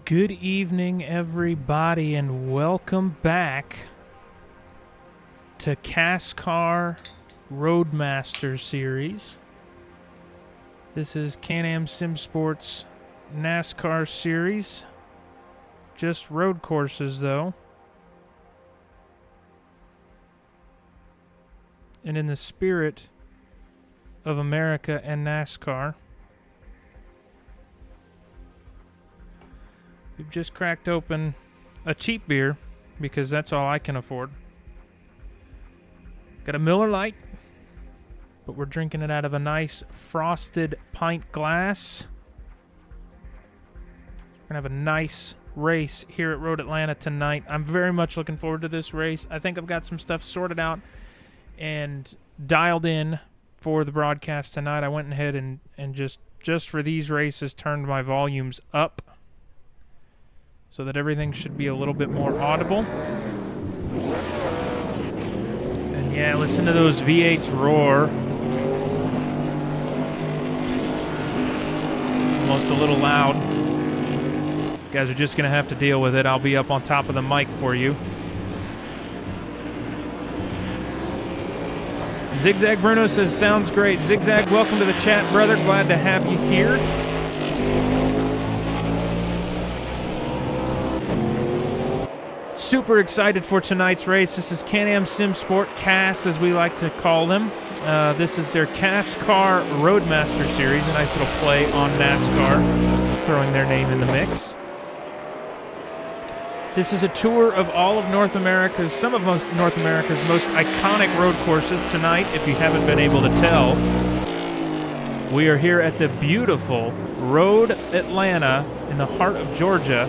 Good evening, everybody, and welcome back to CASSCAR Roadmaster Series. This is Can-Am SimSport's NASCAR series. Just road courses, though. And in the spirit of America and NASCAR, we've just cracked open a cheap beer because that's all I can afford. Got a Miller Lite, but we're drinking it out of a nice frosted pint glass. We're going to have a nice race here at Road Atlanta tonight. I'm very much looking forward to this race. I think I've got some stuff sorted out and dialed in for the broadcast tonight. I went ahead and just for these races turned my volumes up so that everything should be a little bit more audible. And yeah, listen to those V8s roar. Almost a little loud. You guys are just going to have to deal with it. I'll be up on top of the mic for you. Zigzag Bruno says, sounds great. Zigzag, welcome to the chat, brother. Glad to have you here. Super excited for tonight's race. This is Can-Am SimSport, CASS as we like to call them. This is their CASSCAR Roadmaster Series, a nice little play on NASCAR, throwing their name in the mix. This is a tour of all of North America's, some of North America's most iconic road courses tonight, if you haven't been able to tell. We are here at the beautiful Road Atlanta in the heart of Georgia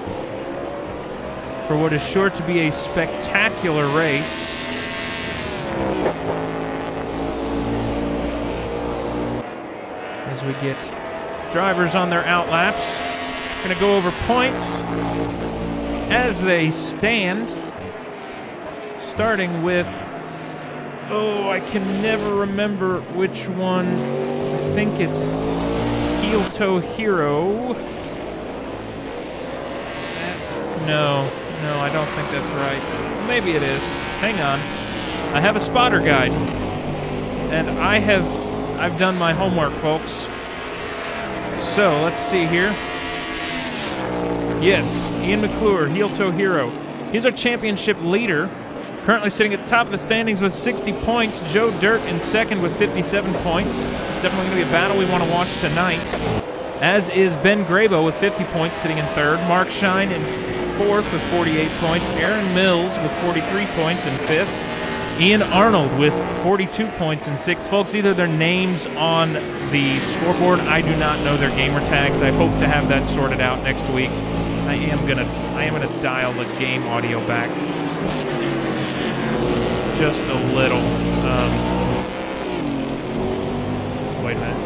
for what is sure to be a spectacular race. As we get drivers on their out laps, going to go over points as they stand, starting with, I can never remember which one. I think it's Heel Toe Hero. No, I don't think that's right. Maybe it is. Hang on. I have a spotter guide, and I've done my homework, folks. So let's see here. Yes, Ian McClure, Heel Toe Hero. He's our championship leader, currently sitting at the top of the standings with 60 points. Joe Dirt in second with 57 points. It's definitely going to be a battle we want to watch tonight, as is Ben Grabo with 50 points sitting in third. Mark Shine in fourth with 48 points. Aaron Mills with 43 points in fifth. Ian Arnold with 42 points in sixth. Folks, these are their names on the scoreboard. I do not know their gamer tags. I hope to have that sorted out next week. I am gonna dial the game audio back just a little. Wait a minute.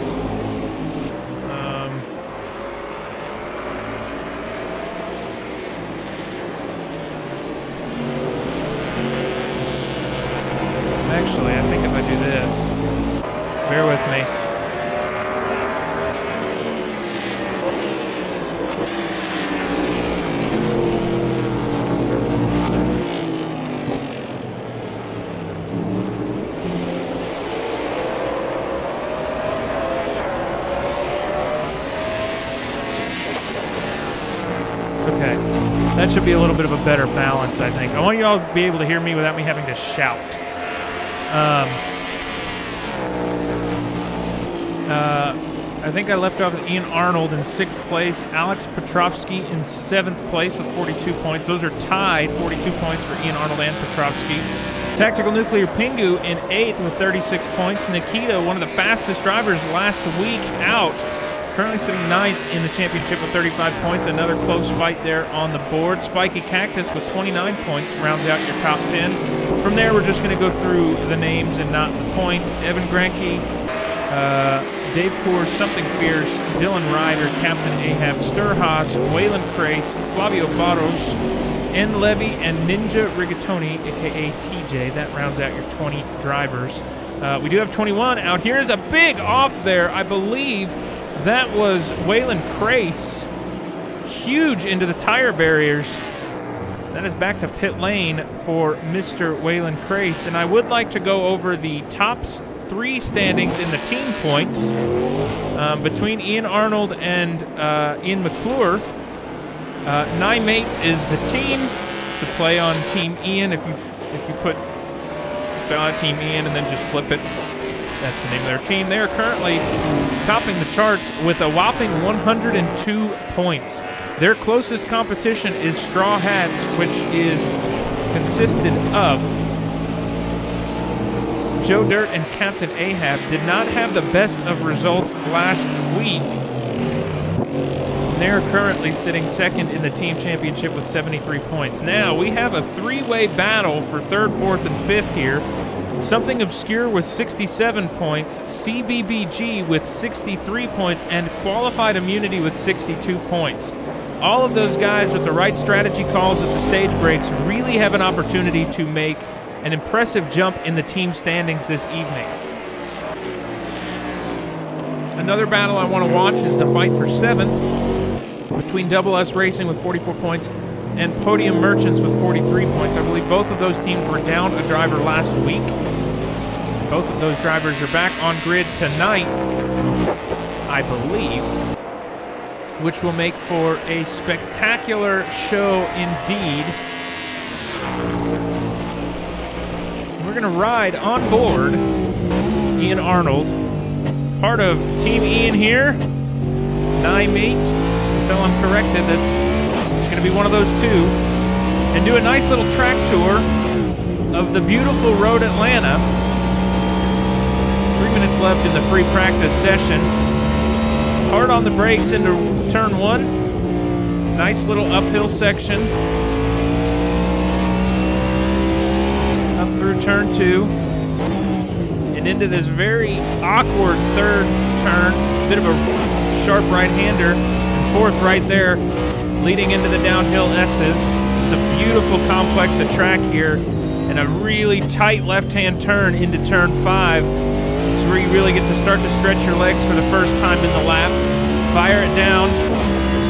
Actually, I think if I do this, bear with me. Okay, that should be a little bit of a better balance, I think. I want you all to be able to hear me without me having to shout. I think I left off with Ian Arnold in 6th place, Alex Petrovsky in 7th place with 42 points. Those are tied, 42 points for Ian Arnold and Petrovsky. Tactical Nuclear Pingu in 8th with 36 points. Nikita, one of the fastest drivers last week out, currently sitting 9th in the championship with 35 points. Another close fight there on the board. Spiky Cactus with 29 points rounds out your top 10. From there, we're just going to go through the names and not the points. Evan Granke, Dave Coors, Something Fierce, Dylan Ryder, Captain Ahab, Sturhaas, Waylon Crace, Flavio Barros, N. Levy, and Ninja Rigatoni, a.k.a. TJ. That rounds out your 20 drivers. We do have 21 out here. Is a big off there. I believe that was Waylon Crace huge into the tire barriers. That is back to pit lane for Mr. Waylon Crace. And I would like to go over the top 3 standings in the team points between Ian Arnold and Ian McClure. Nymate is the team. It's a play on Team Ian. If you spell out Team Ian and then just flip it, that's the name of their team. They are currently topping the charts with a whopping 102 points. Their closest competition is Straw Hats, which is consisted of Joe Dirt and Captain Ahab. Did not have the best of results last week. They're currently sitting second in the team championship with 73 points. Now, we have a 3-way battle for 3rd, 4th, and 5th here. Something Obscure with 67 points, CBBG with 63 points, and Qualified Immunity with 62 points. All of those guys with the right strategy calls at the stage breaks really have an opportunity to make an impressive jump in the team standings this evening. Another battle I want to watch is the fight for 7 between Double S Racing with 44 points and Podium Merchants with 43 points. I believe both of those teams were down a driver last week. Both of those drivers are back on grid tonight, I believe, which will make for a spectacular show indeed. We're going to ride on board Ian Arnold, part of Team Ian here, Nymate, until I'm corrected, it's going to be one of those two, and do a nice little track tour of the beautiful Road Atlanta. 3 minutes left in the free practice session. Hard on the brakes into turn 1. Nice little uphill section. Up through turn 2. And into this very awkward 3rd turn. Bit of a sharp right-hander. And 4th right there, leading into the downhill S's. It's a beautiful complex of track here. And a really tight left-hand turn into turn 5. It's where you really get to start to stretch your legs for the first time in the lap. Fire it down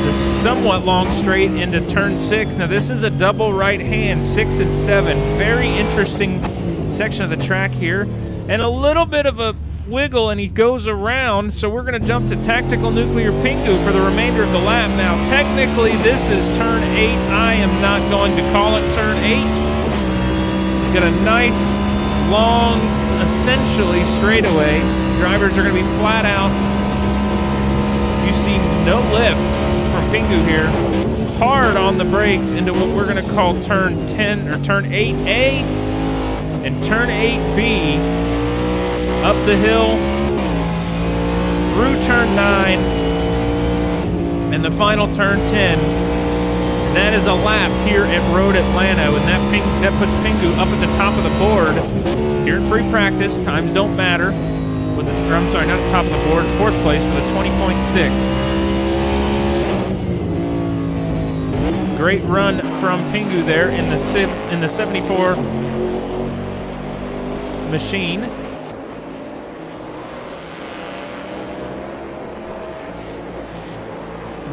the somewhat long straight into turn 6. Now this is a double right hand, 6 and 7. Very interesting section of the track here. And a little bit of a wiggle and he goes around. So we're going to jump to Tactical Nuclear Pingu for the remainder of the lap. Now technically this is turn 8. I am not going to call it turn 8. Got a nice long, essentially straightaway. Drivers are going to be flat out. You see no lift from Pingu here. Hard on the brakes into what we're going to call turn 10 or turn 8A and turn 8B. Up the hill through turn 9 and the final turn 10. And that is a lap here at Road Atlanta, and that puts Pingu up at the top of the board. Here in free practice, times don't matter. Not the top of the board, 4th place with a 20.6. Great run from Pingu there in the 74 machine.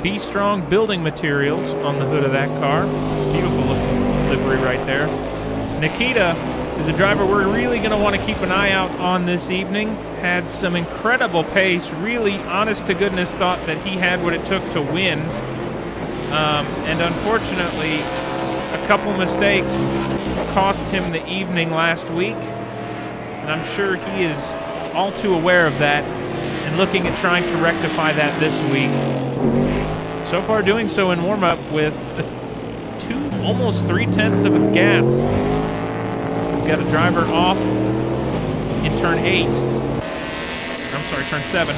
Be Strong Building Materials on the hood of that car. Beautiful looking livery right there. Nikita is a driver we're really going to want to keep an eye out on this evening. Had some incredible pace, really honest to goodness thought that he had what it took to win. And unfortunately, a couple mistakes cost him the evening last week. And I'm sure he is all too aware of that and looking at trying to rectify that this week. So far doing so in warm-up with almost 3/10 of a gap. We've got a driver off in turn 8. I'm sorry, turn 7.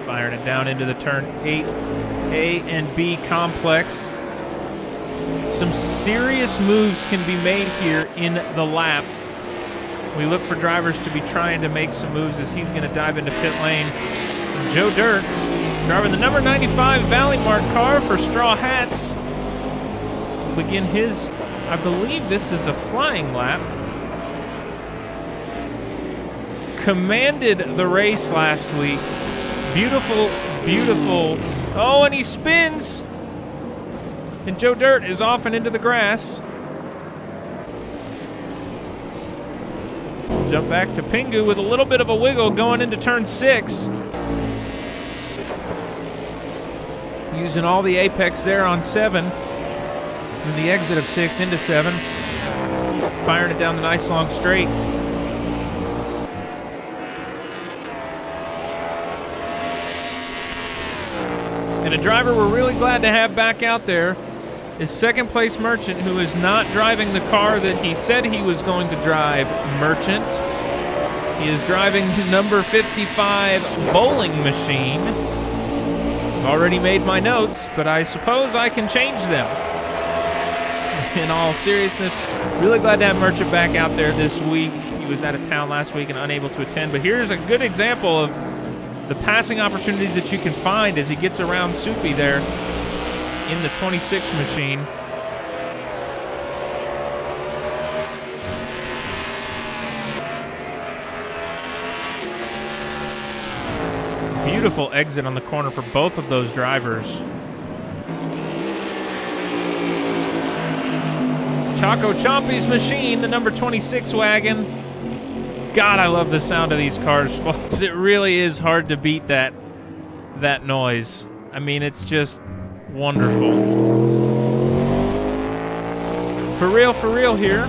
Firing it down into the turn 8A and B complex. Some serious moves can be made here in the lap. We look for drivers to be trying to make some moves as he's going to dive into pit lane. And Joe Dirt, driving the number 95 Valley Mart car for Straw Hats, will begin his I believe this is a flying lap. Commanded the race last week. Beautiful, beautiful. Oh, and he spins. And Joe Dirt is off and into the grass. Jump back to Pingu with a little bit of a wiggle going into turn 6. Using all the apex there on 7. And the exit of 6 into 7. Firing it down the nice long straight. And a driver we're really glad to have back out there is second place Merchant, who is not driving the car that he said he was going to drive, Merchant. He is driving number 55 Bowling Machine. I've already made my notes, but I suppose I can change them. In all seriousness, really glad to have Merchant back out there this week. He was out of town last week and unable to attend, but here's a good example of the passing opportunities that you can find as he gets around Soupy there in the 26 machine. Beautiful exit on the corner for both of those drivers. Choco Chompy's machine, the number 26 wagon. God, I love the sound of these cars, folks. It really is hard to beat that noise. I mean, it's just wonderful. For real here.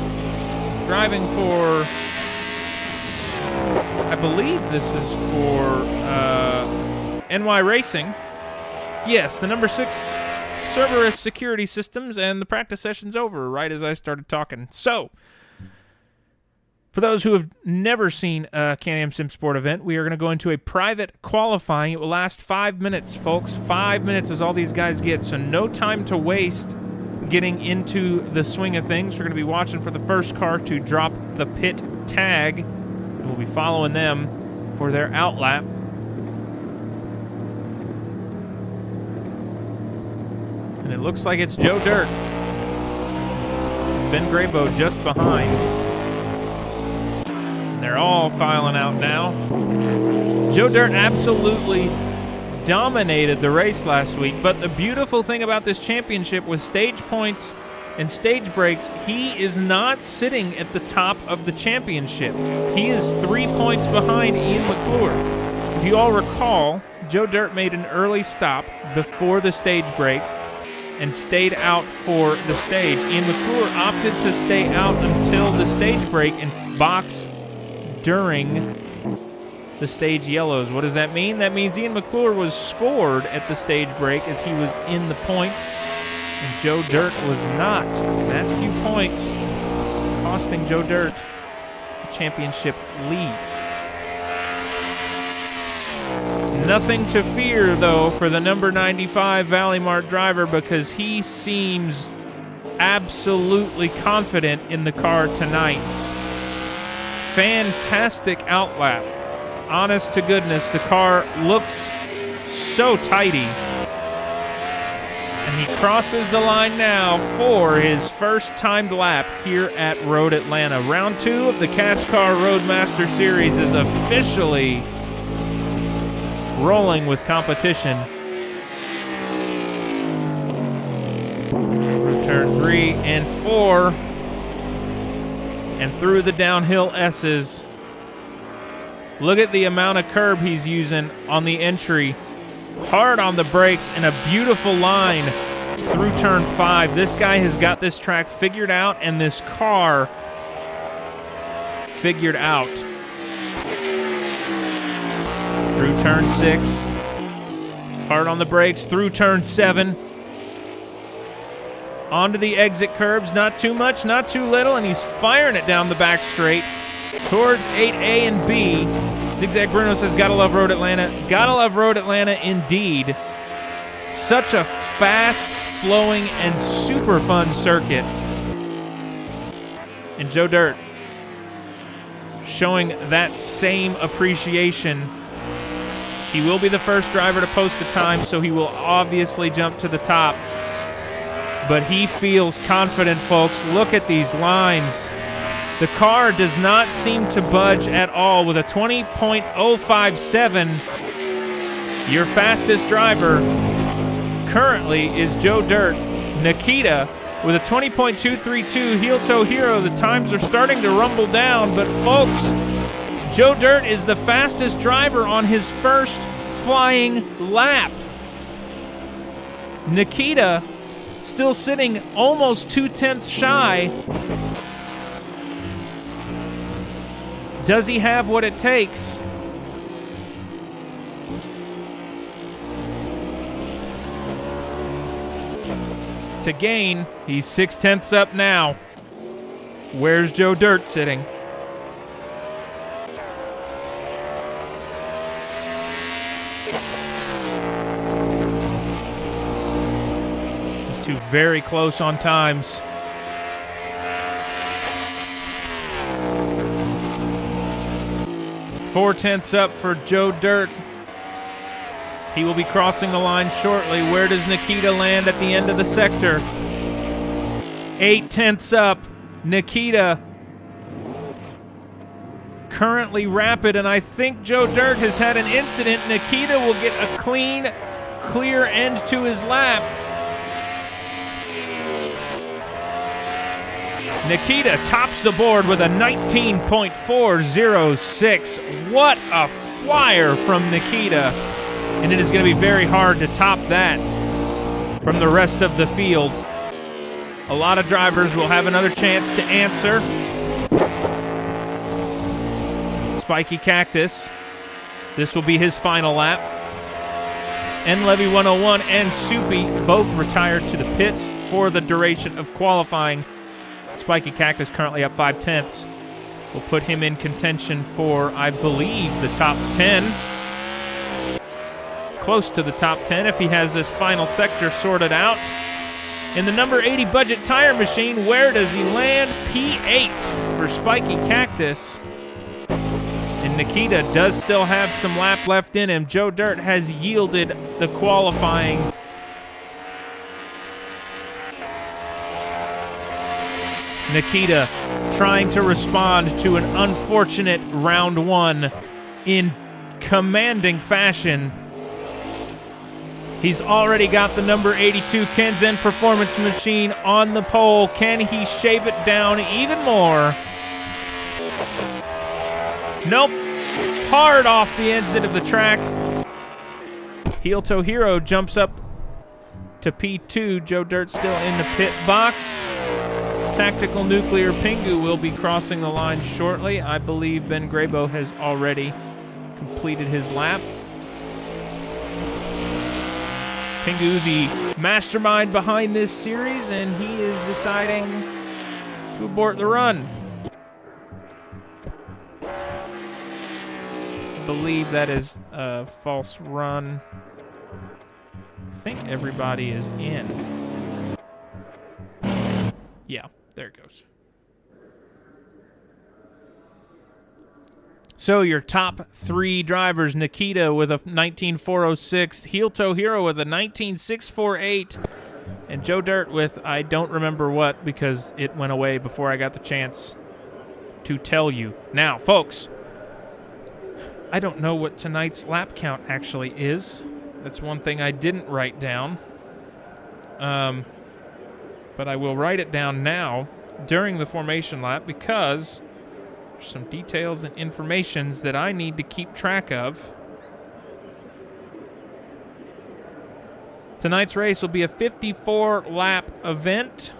Driving for, I believe this is for NY Racing. Yes, the number 6 Cerberus Security Systems, and the practice session's over right as I started talking. So, for those who have never seen a Can-Am SimSport event, we are going to go into a private qualifying. It will last 5 minutes, folks. 5 minutes is all these guys get, so no time to waste getting into the swing of things. We're going to be watching for the first car to drop the pit tag. We'll be following them for their outlap. And it looks like it's Joe Dirt. Ben Graybo just behind. They're all filing out now. Joe Dirt absolutely dominated the race last week, but the beautiful thing about this championship with stage points and stage breaks, he is not sitting at the top of the championship. He is 3 points behind Ian McClure. If you all recall, Joe Dirt made an early stop before the stage break and stayed out for the stage. Ian McClure opted to stay out until the stage break and box during the stage yellows. What does that mean? That means Ian McClure was scored at the stage break as he was in the points, and Joe Dirt was not. That few points costing Joe Dirt the championship lead. Nothing to fear, though, for the number 95 Valley Mart driver, because he seems absolutely confident in the car tonight. Fantastic outlap. Honest to goodness, the car looks so tidy. And he crosses the line now for his first timed lap here at Road Atlanta. Round 2 of the CASSCAR Roadmaster Series is officially rolling with competition. Through turn 3 and 4. And through the downhill S's. Look at the amount of curb he's using on the entry. Hard on the brakes and a beautiful line through turn 5. This guy has got this track figured out and this car figured out. Through turn 6. Hard on the brakes through turn 7. Onto the exit curbs, not too much, not too little, and he's firing it down the back straight towards 8A and B. Zigzag Bruno says, gotta love Road Atlanta. Gotta love Road Atlanta indeed. Such a fast, flowing, and super fun circuit. And Joe Dirt showing that same appreciation. He will be the first driver to post a time, so he will obviously jump to the top. but he feels confident, folks. Look at these lines. The car does not seem to budge at all with a 20.057. Your fastest driver currently is Joe Dirt. Nikita with a 20.232. Heel toe hero. The times are starting to rumble down, but folks, Joe Dirt is the fastest driver on his first flying lap. Nikita still sitting almost 2/10 shy. Does he have what it takes? To gain, he's 6/10 up now. Where's Joe Dirt sitting? These two very close on times. Four-tenths up for Joe Dirt. He will be crossing the line shortly. Where does Nikita land at the end of the sector? 8/10 up. Nikita currently rapid, and I think Joe Dirt has had an incident. Nikita will get a clean, clear end to his lap. Nikita tops the board with a 19.406. What a flyer from Nikita. And it is going to be very hard to top that from the rest of the field. A lot of drivers will have another chance to answer. Spiky Cactus. This will be his final lap. And Levy 101 and Soupy both retired to the pits for the duration of qualifying. Spiky Cactus currently up 5/10. Will put him in contention for, I believe, the top 10. Close to the top 10 if he has this final sector sorted out. In the number 80 budget tire machine, where does he land? P8 for Spiky Cactus. And Nikita does still have some lap left in him. Joe Dirt has yielded the qualifying. Nikita trying to respond to an unfortunate round one in commanding fashion. He's already got the number 82 Kenzen Performance Machine on the pole. Can he shave it down even more? Nope. Hard off the exit of the track. Heel Toe Hero jumps up to P2. Joe Dirt still in the pit box. Tactical Nuclear Pingu will be crossing the line shortly. I believe Ben Grabo has already completed his lap. Pingu, the mastermind behind this series, and he is deciding to abort the run. I believe that is a false run. I think everybody is in. Yeah, there it goes. So your top three drivers: Nikita with a 19.406, Heel Toe Hero with a 19.648, and Joe Dirt with I don't remember what because it went away before I got the chance to tell you. Now, folks, I don't know what tonight's lap count actually is. That's one thing I didn't write down. But I will write it down now during the formation lap because there's some details and informations that I need to keep track of. Tonight's race will be a 54-lap event,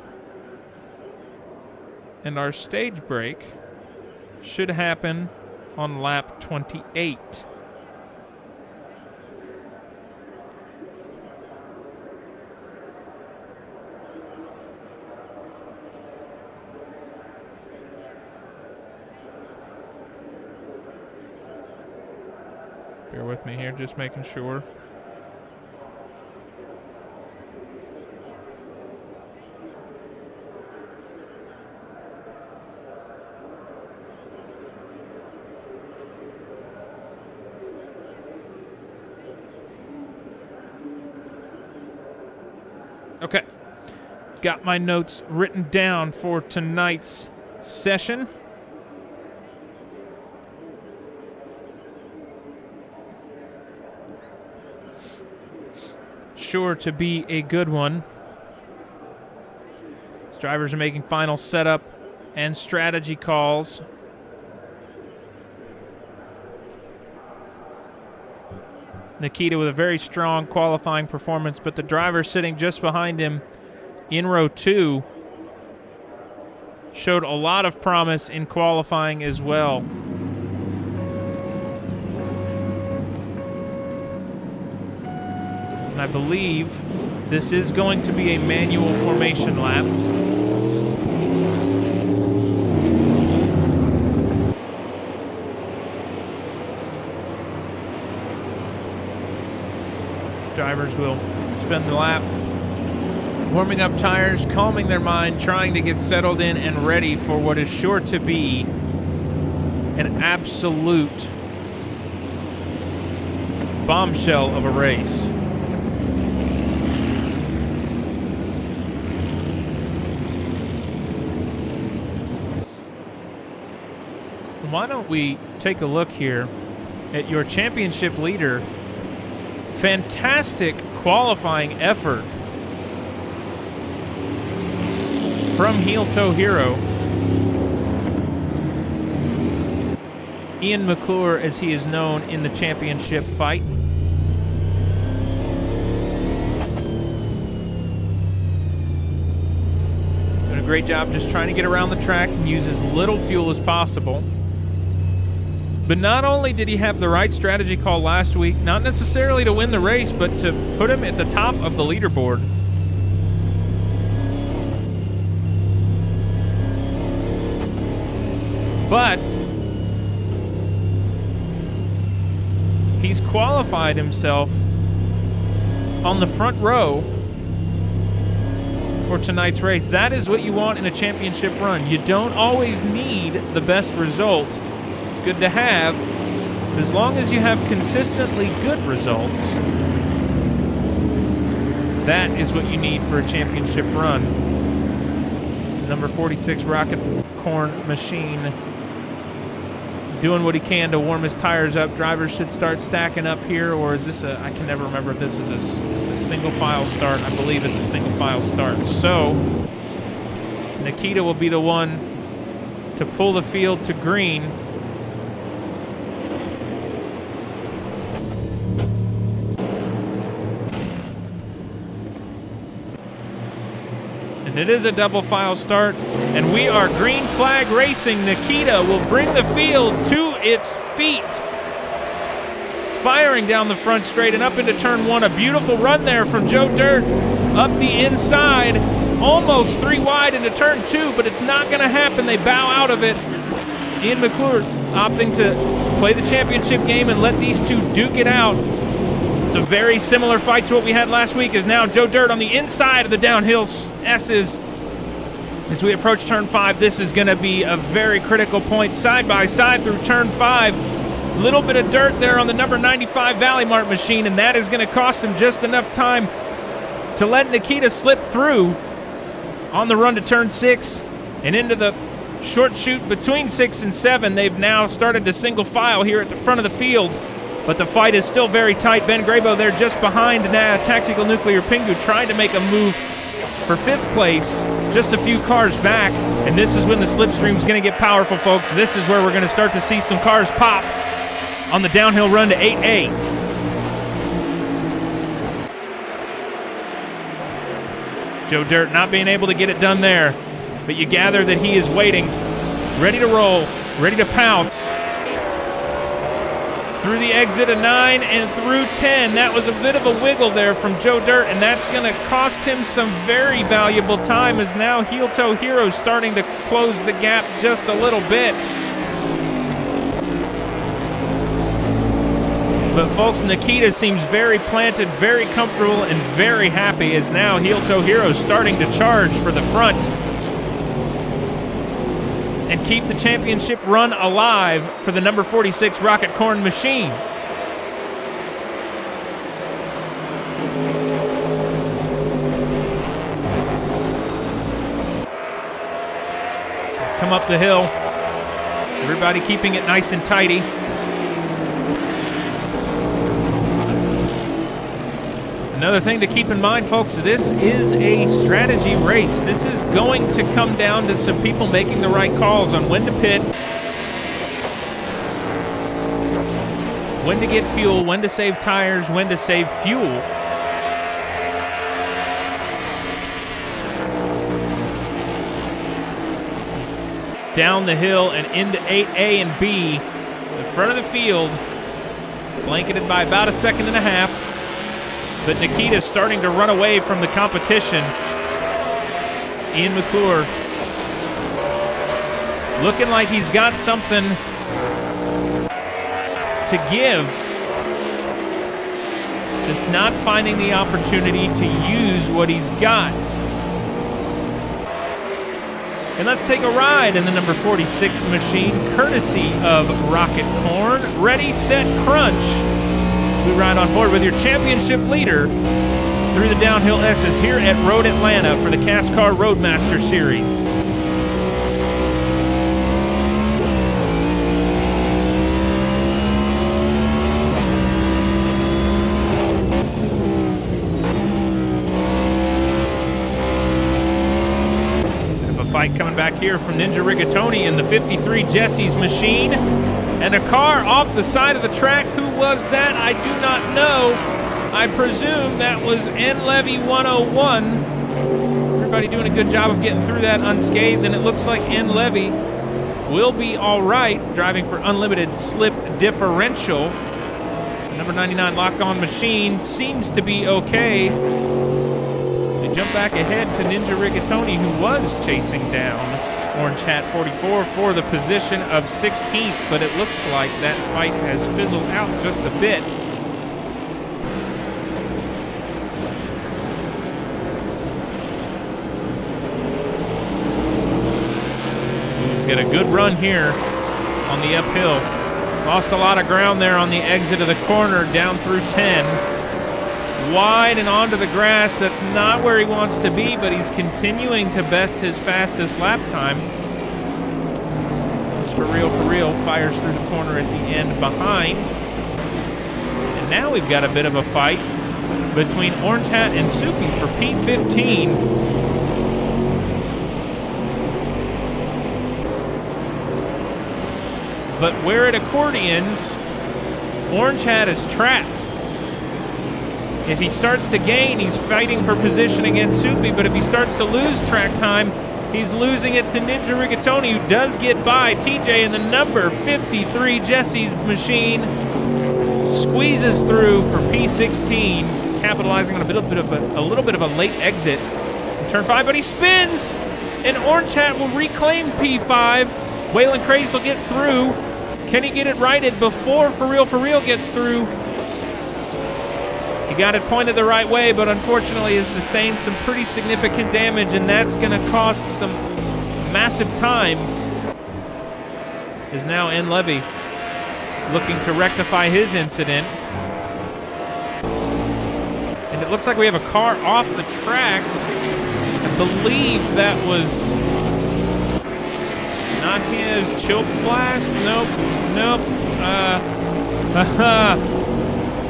and our stage break should happen on lap 28. Bear with me here, just making sure. Okay. got my notes written down for tonight's session. Sure to be a good one. As drivers are making final setup and strategy calls. Nikita with a very strong qualifying performance, but the driver sitting just behind him in row 2 showed a lot of promise in qualifying as well. And I believe this is going to be a manual formation lap. Drivers will spend the lap warming up tires, calming their mind, trying to get settled in and ready for what is sure to be an absolute bombshell of a race. Why don't we take a look here at your championship leader? Fantastic qualifying effort from Heel Toe Hero. Ian McClure, as he is known in the championship fight. Doing a great job just trying to get around the track and use as little fuel as possible. But not only did he have the right strategy call last week, not necessarily to win the race, but to put him at the top of the leaderboard. But he's qualified himself on the front row for tonight's race. That is what you want in a championship run. You don't always need the best result. It's good to have, but as long as you have consistently good results, that is what you need for a championship run. It's the number 46 Rocket Corn Machine doing what he can to warm his tires up. Drivers should start stacking up here, or is this a, I can never remember if this is a single file start. I believe it's a single file start. So Nikita will be the one to pull the field to green. And it is a double file start, and we are green flag racing. Nikita will bring the field to its feet. Firing down the front straight and up into turn 1. A beautiful run there from Joe Dirt up the inside, almost 3 wide into turn 2, but it's not going to happen. They bow out of it. Ian McClure opting to play the championship game and let these two duke it out. It's a very similar fight to what we had last week, as now Joe Dirt on the inside of the downhill S's. As we approach turn 5, this is going to be a very critical point, side by side through turn 5. Little bit of dirt there on the number 95 Valley Mart machine, and that is going to cost him just enough time to let Nikita slip through on the run to turn 6 and into the short chute between 6 and 7. They've now started to single file here at the front of the field, but the fight is still very tight. Ben Grabo there just behind Tactical Nuclear Pingu, trying to make a move for 5th place, just a few cars back, and this is when the slipstream's going to get powerful, folks. This is where we're going to start to see some cars pop on the downhill run to 8A. Joe Dirt not being able to get it done there, but you gather that he is waiting, ready to roll, ready to pounce. Through the exit of 9 and through 10. That was a bit of a wiggle there from Joe Dirt, and that's going to cost him some very valuable time, as now Heel Toe Hero starting to close the gap just a little bit. But folks, Nikita seems very planted, very comfortable, and very happy, as now Heel Toe Hero starting to charge for the front and keep the championship run alive for the number 46 Rocket Corn Machine. come up the hill. Everybody keeping it nice and tidy. Another thing to keep in mind, folks, this is a strategy race. This is going to come down to some people making the right calls on when to pit, when to get fuel, when to save tires, when to save fuel. Down the hill and into 8A and B, the front of the field, blanketed by about a second and a half. But Nikita's starting to run away from the competition. Ian McClure looking like he's got something to give. Just not finding the opportunity to use what he's got. And let's take a ride in the number 46 machine, courtesy of Rocket Corn. Ready, set, crunch. We ride on board with your championship leader through the downhill S's here at Road Atlanta for the CASSCAR Roadmaster Series. Bit of a fight coming back here from Ninja Rigatoni in the 53 Jesse's machine. And a car off the side of the track. Who was that? I do not know. I presume that was N. Levy 101. Everybody doing a good job of getting through that unscathed, and it looks like N. Levy will be all right, driving for unlimited slip differential. Number 99 lock-on machine seems to be okay. So we jump back ahead to Ninja Rigatoni, who was chasing down Orange Hat 44 for the position of 16th, but it looks like that fight has fizzled out just a bit. He's got a good run here on the uphill. Lost a lot of ground there on the exit of the corner, down through 10. Wide and onto the grass. That's not where he wants to be, but he's continuing to best his fastest lap time. Just for real, fires through the corner at the end behind. And now we've got a bit of a fight between Orange Hat and Soupy for P15. But where it accordions, Orange Hat is trapped. If he starts to gain, he's fighting for position against Soupy, but if he starts to lose track time, he's losing it to Ninja Rigatoni, who does get by TJ in the number 53 Jesse's machine. Squeezes through for P16, capitalizing on a little bit of a late exit in turn 5, but he spins, and Orange Hat will reclaim P5. Waylon Craze will get through. Can he get it righted before For Real gets through? He got it pointed the right way, but unfortunately has sustained some pretty significant damage, and that's going to cost some massive time. Is now N. Levy looking to rectify his incident. And it looks like we have a car off the track. I believe that was not his. Chill Blast? Nope.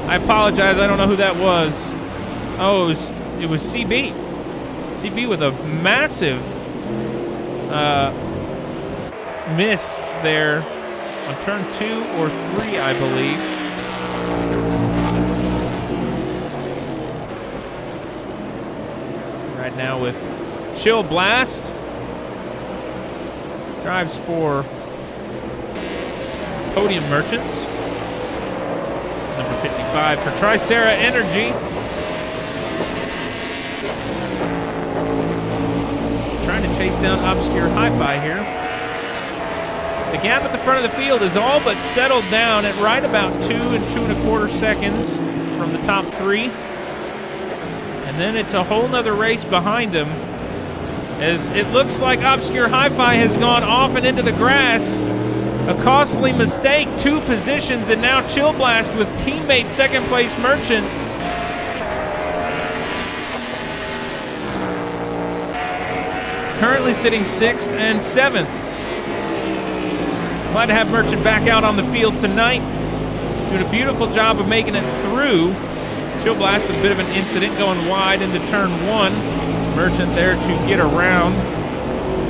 I apologize. I don't know who that was. Oh, it was CB. CB with a massive miss there on turn 2 or 3, I believe. Right now with Chill Blast. Drives for Podium Merchants. Number 55 for Tricera Energy. Trying to chase down Obscure Hi-Fi here. The gap at the front of the field is all but settled down at right about 2 and 2¼ seconds from the top 3. And then it's a whole nother race behind him, as it looks like Obscure Hi-Fi has gone off and into the grass. A costly mistake, 2 positions, and now Chill Blast with teammate second place Merchant. Currently sitting 6th and 7th. Glad to have Merchant back out on the field tonight. Doing a beautiful job of making it through. Chill Blast, a bit of an incident going wide into turn 1. Merchant there to get around.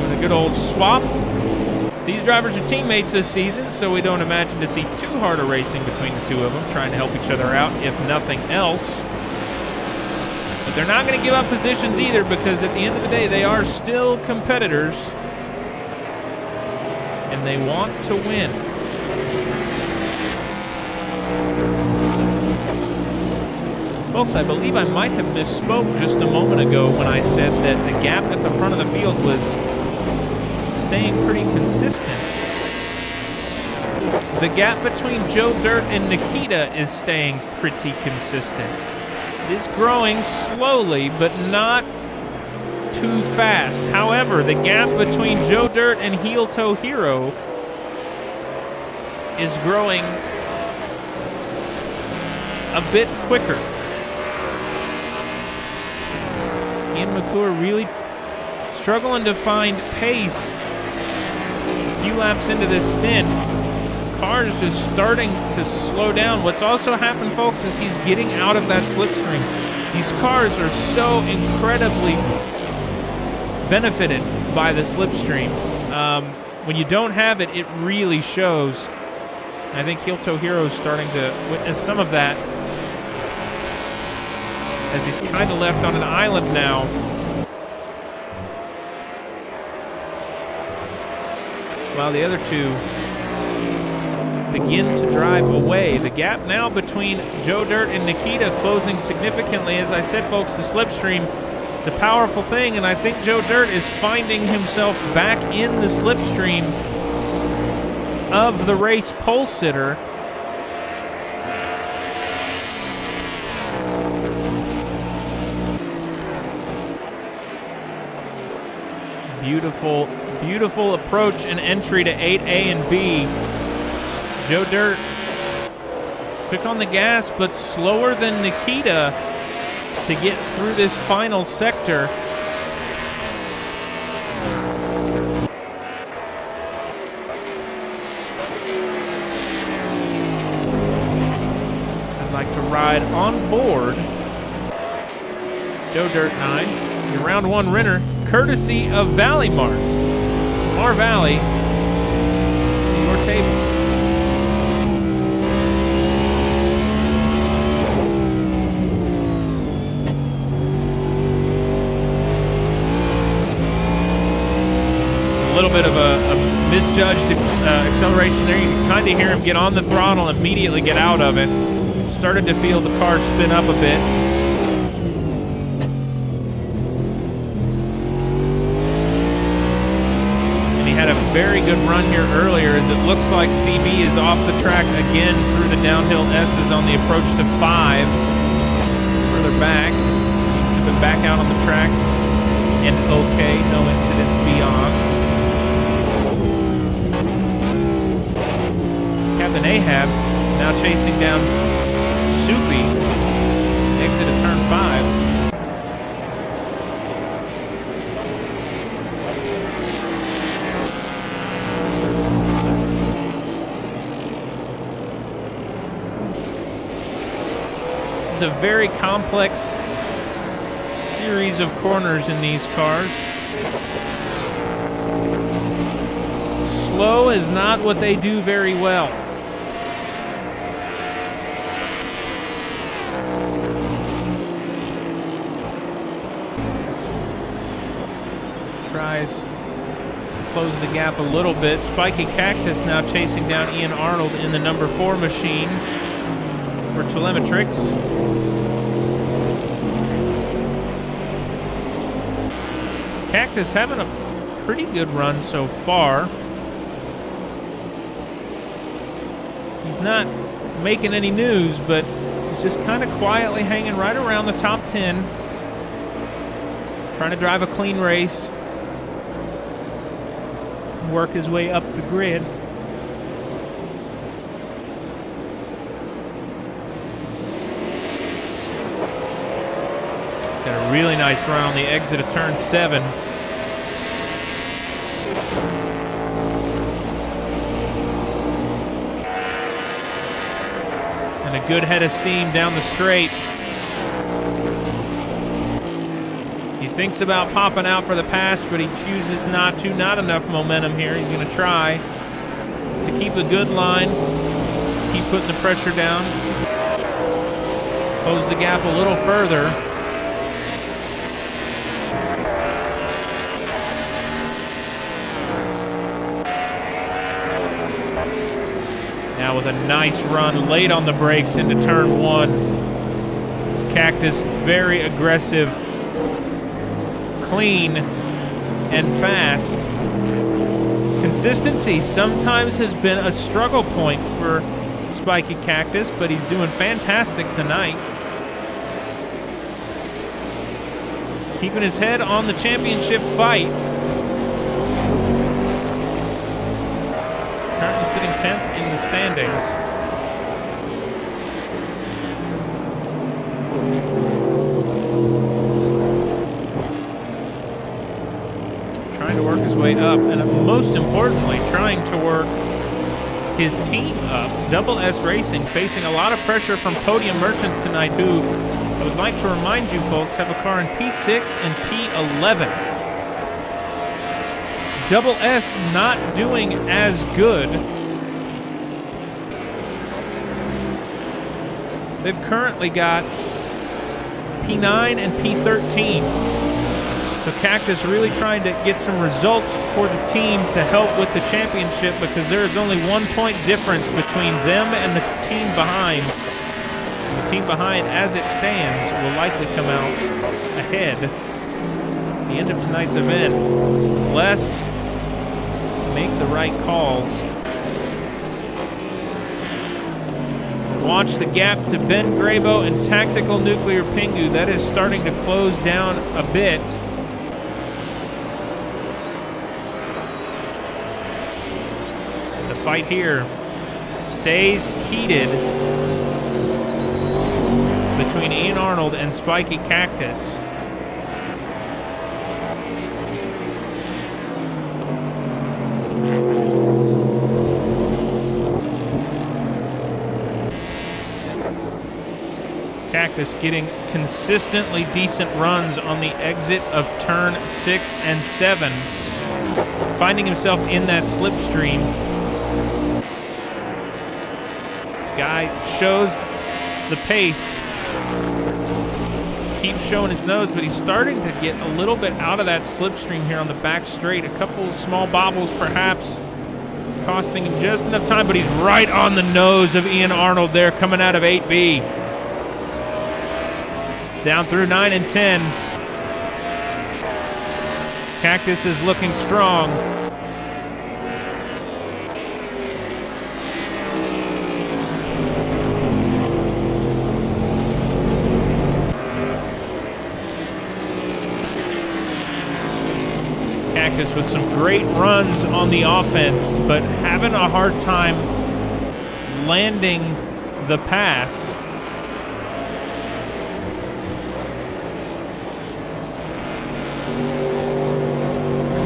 Doing a good old swap. These drivers are teammates this season, so we don't imagine to see too hard a racing between the two of them, trying to help each other out, if nothing else. But they're not going to give up positions either, because at the end of the day, they are still competitors, and they want to win. Folks, I believe I might have misspoke just a moment ago when I said that the gap at the front of the field was staying pretty consistent. The gap between Joe Dirt and Nikita is staying pretty consistent. It is growing slowly, but not too fast. However, the gap between Joe Dirt and Heel Toe Hero is growing a bit quicker. Ian McClure really struggling to find pace. A few laps into this stint, car is just starting to slow down. What's also happened, folks, is he's getting out of that slipstream. These cars are so incredibly benefited by the slipstream. When you don't have it, it really shows. I think Heel Toe Hero is starting to witness some of that, as he's kind of left on an island now. While the other two begin to drive away. The gap now between Joe Dirt and Nikita closing significantly. As I said, folks, the slipstream is a powerful thing, and I think Joe Dirt is finding himself back in the slipstream of the race pole sitter. Beautiful, beautiful approach and entry to 8A and B. Joe Dirt quick on the gas, but slower than Nikita to get through this final sector. I'd like to ride on board Joe Dirt 9, your round 1 winner, courtesy of Valley Mart. Mar Valley to your table. It's a little bit of a misjudged acceleration there. You can kind of hear him get on the throttle and immediately get out of it. Started to feel the car spin up a bit. Had a very good run here earlier, as it looks like CB is off the track again through the downhill S's on the approach to 5. Further back, seems to have been back out on the track, and okay, no incidents beyond. Captain Ahab now chasing down Soupy, exit of turn 5. It's a very complex series of corners in these cars. Slow is not what they do very well. Tries to close the gap a little bit. Spiky Cactus now chasing down Ian Arnold in the number 4 machine for Telemetrics. Cactus having a pretty good run so far. He's not making any news, but he's just kind of quietly hanging right around the top 10. Trying to drive a clean race. Work his way up the grid. Got a really nice run on the exit of turn 7. good head of steam down the straight. He thinks about popping out for the pass, but he chooses not to. Not enough momentum here. He's going to try to keep a good line, keep putting the pressure down, close the gap a little further. Now with a nice run late on the brakes into turn 1. Cactus very aggressive, clean, and fast. Consistency sometimes has been a struggle point for Spiky Cactus, but he's doing fantastic tonight. Keeping his head on the championship fight. Currently sitting 10th in the standings. Trying to work his way up, and most importantly, trying to work his team up. Double S Racing facing a lot of pressure from Podium Merchants tonight, who I would like to remind you folks have a car in P6 and P11. Double S not doing as good. They've currently got P9 and P13. So Cactus really trying to get some results for the team to help with the championship, because there is only 1 point difference between them and the team behind. The team behind, as it stands, will likely come out ahead at the end of tonight's event. Unless make the right calls. Watch the gap to Ben Grabo and Tactical Nuclear Pingu. That is starting to close down a bit. The fight here stays heated between Ian Arnold and Spiky Cactus. Cactus getting consistently decent runs on the exit of turn 6 and 7, finding himself in that slipstream. This guy shows the pace, keeps showing his nose, but he's starting to get a little bit out of that slipstream here on the back straight. A couple small bobbles perhaps costing him just enough time, but he's right on the nose of Ian Arnold there coming out of 8B. Down through 9 and 10. Cactus is looking strong. Cactus with some great runs on the offense, but having a hard time landing the pass.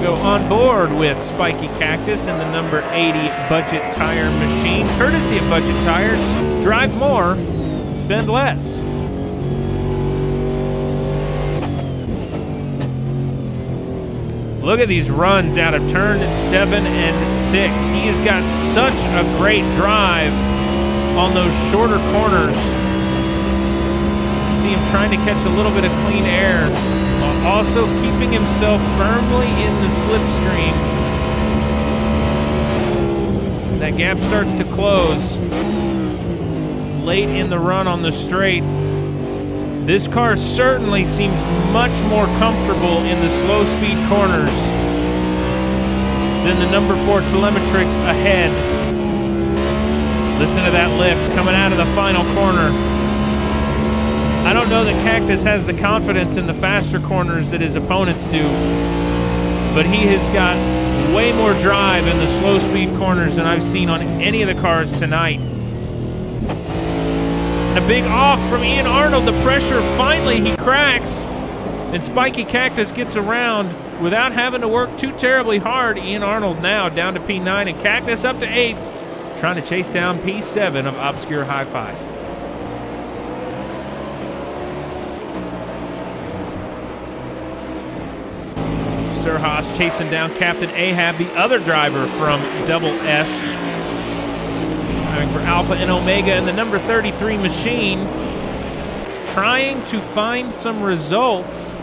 Go on board with Spiky Cactus and the number 80 budget tire machine, courtesy of Budget Tires. Drive more, spend less. Look at these runs out of turn 7 and 6. He has got such a great drive on those shorter corners. You see him trying to catch a little bit of clean air, while also keeping himself firmly in the slipstream. That gap starts to close late in the run on the straight. This car certainly seems much more comfortable in the slow speed corners than the number 4 Telemetrix ahead. Listen to that lift coming out of the final corner. I don't know that Cactus has the confidence in the faster corners that his opponents do, but he has got way more drive in the slow speed corners than I've seen on any of the cars tonight. And a big off from Ian Arnold. The pressure, finally he cracks, and Spiky Cactus gets around without having to work too terribly hard. Ian Arnold now down to P9 and Cactus up to 8th, trying to chase down P7 of Obscure Hi-Fi. Haas chasing down Captain Ahab, the other driver from Double S. Driving for Alpha and Omega in the number 33 machine. Trying to find some results.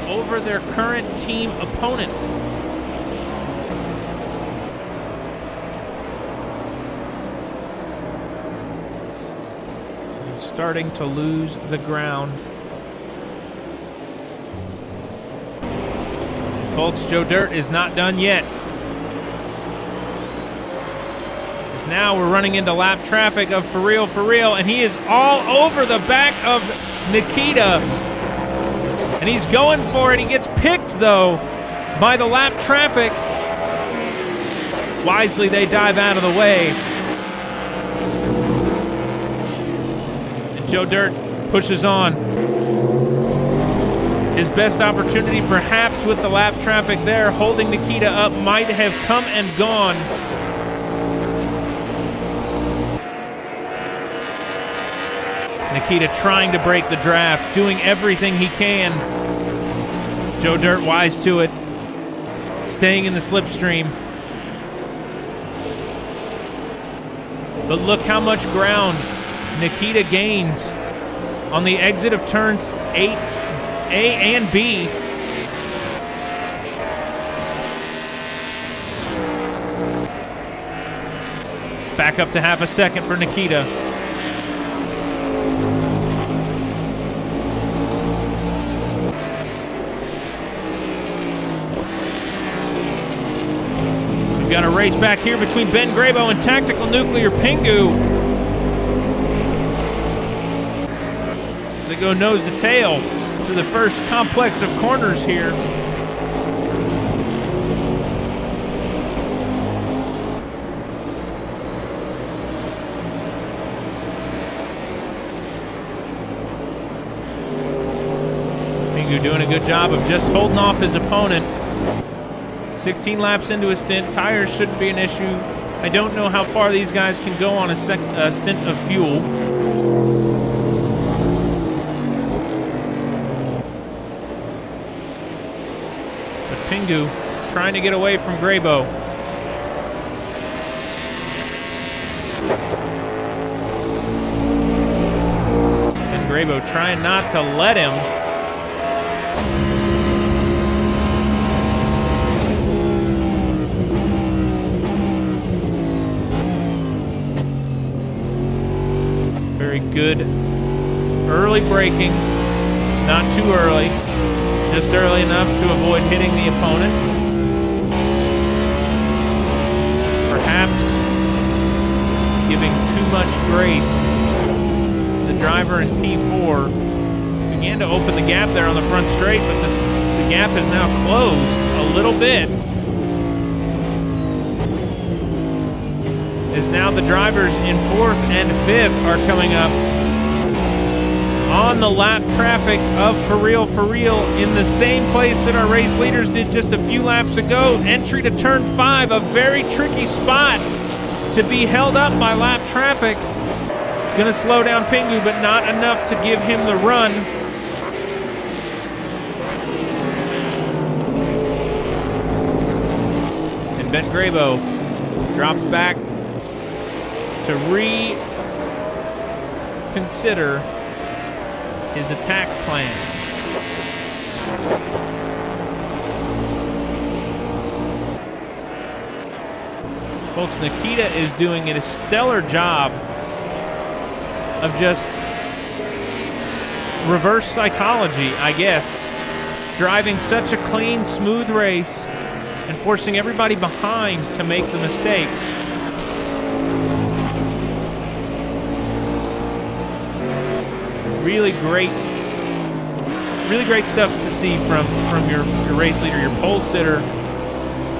Over their current team opponent. He's starting to lose the ground. And folks, Joe Dirt is not done yet. As now we're running into lap traffic of For Real, and he is all over the back of Nikita. And he's going for it. He gets picked, though, by the lap traffic. Wisely, they dive out of the way. And Joe Dirt pushes on. His best opportunity, perhaps with the lap traffic there, holding Nikita up, might have come and gone. Nikita trying to break the draft, doing everything he can. Joe Dirt wise to it, staying in the slipstream. But look how much ground Nikita gains on the exit of turns 8A and B. Back up to half a second for Nikita. Got a race back here between Ben Grabo and Tactical Nuclear Pingu. As they go nose to tail to the first complex of corners here. Pingu doing a good job of just holding off his opponent. 16 laps into a stint, tires shouldn't be an issue. I don't know how far these guys can go on a stint of fuel. But Pingu trying to get away from Grabo. And Grabo trying not to let him. Good early braking, not too early, just early enough to avoid hitting the opponent. Perhaps giving too much grace. The driver in P4 began to open the gap there on the front straight, but the gap is now closed a little bit. As now the drivers in 4th and 5th are coming up on the lap traffic of For Real in the same place that our race leaders did just a few laps ago. Entry to turn 5, a very tricky spot to be held up by lap traffic. It's going to slow down Pingu, but not enough to give him the run. And Ben Grabo drops back to reconsider his attack plan. Folks, Nikita is doing a stellar job of just reverse psychology, I guess. Driving such a clean, smooth race and forcing everybody behind to make the mistakes. Really great stuff to see from your race leader, your pole sitter,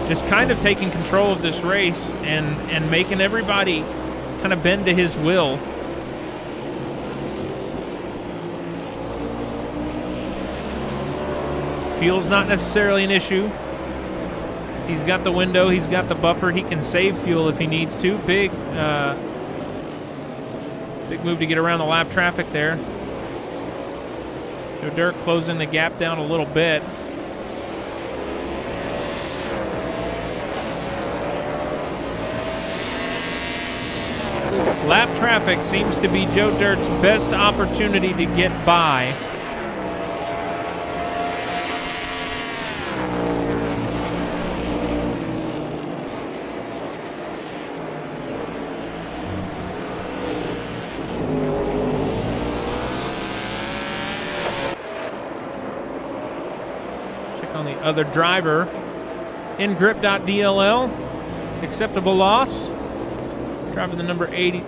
just kind of taking control of this race and making everybody kind of bend to his will. Fuel's not necessarily an issue. He's got the window, he's got the buffer, he can save fuel if he needs to. Big move to get around the lap traffic there. Joe Dirt closing the gap down a little bit. Lap traffic seems to be Joe Dirt's best opportunity to get by. Check on the other driver. In grip.dll, acceptable loss. Driving the number 8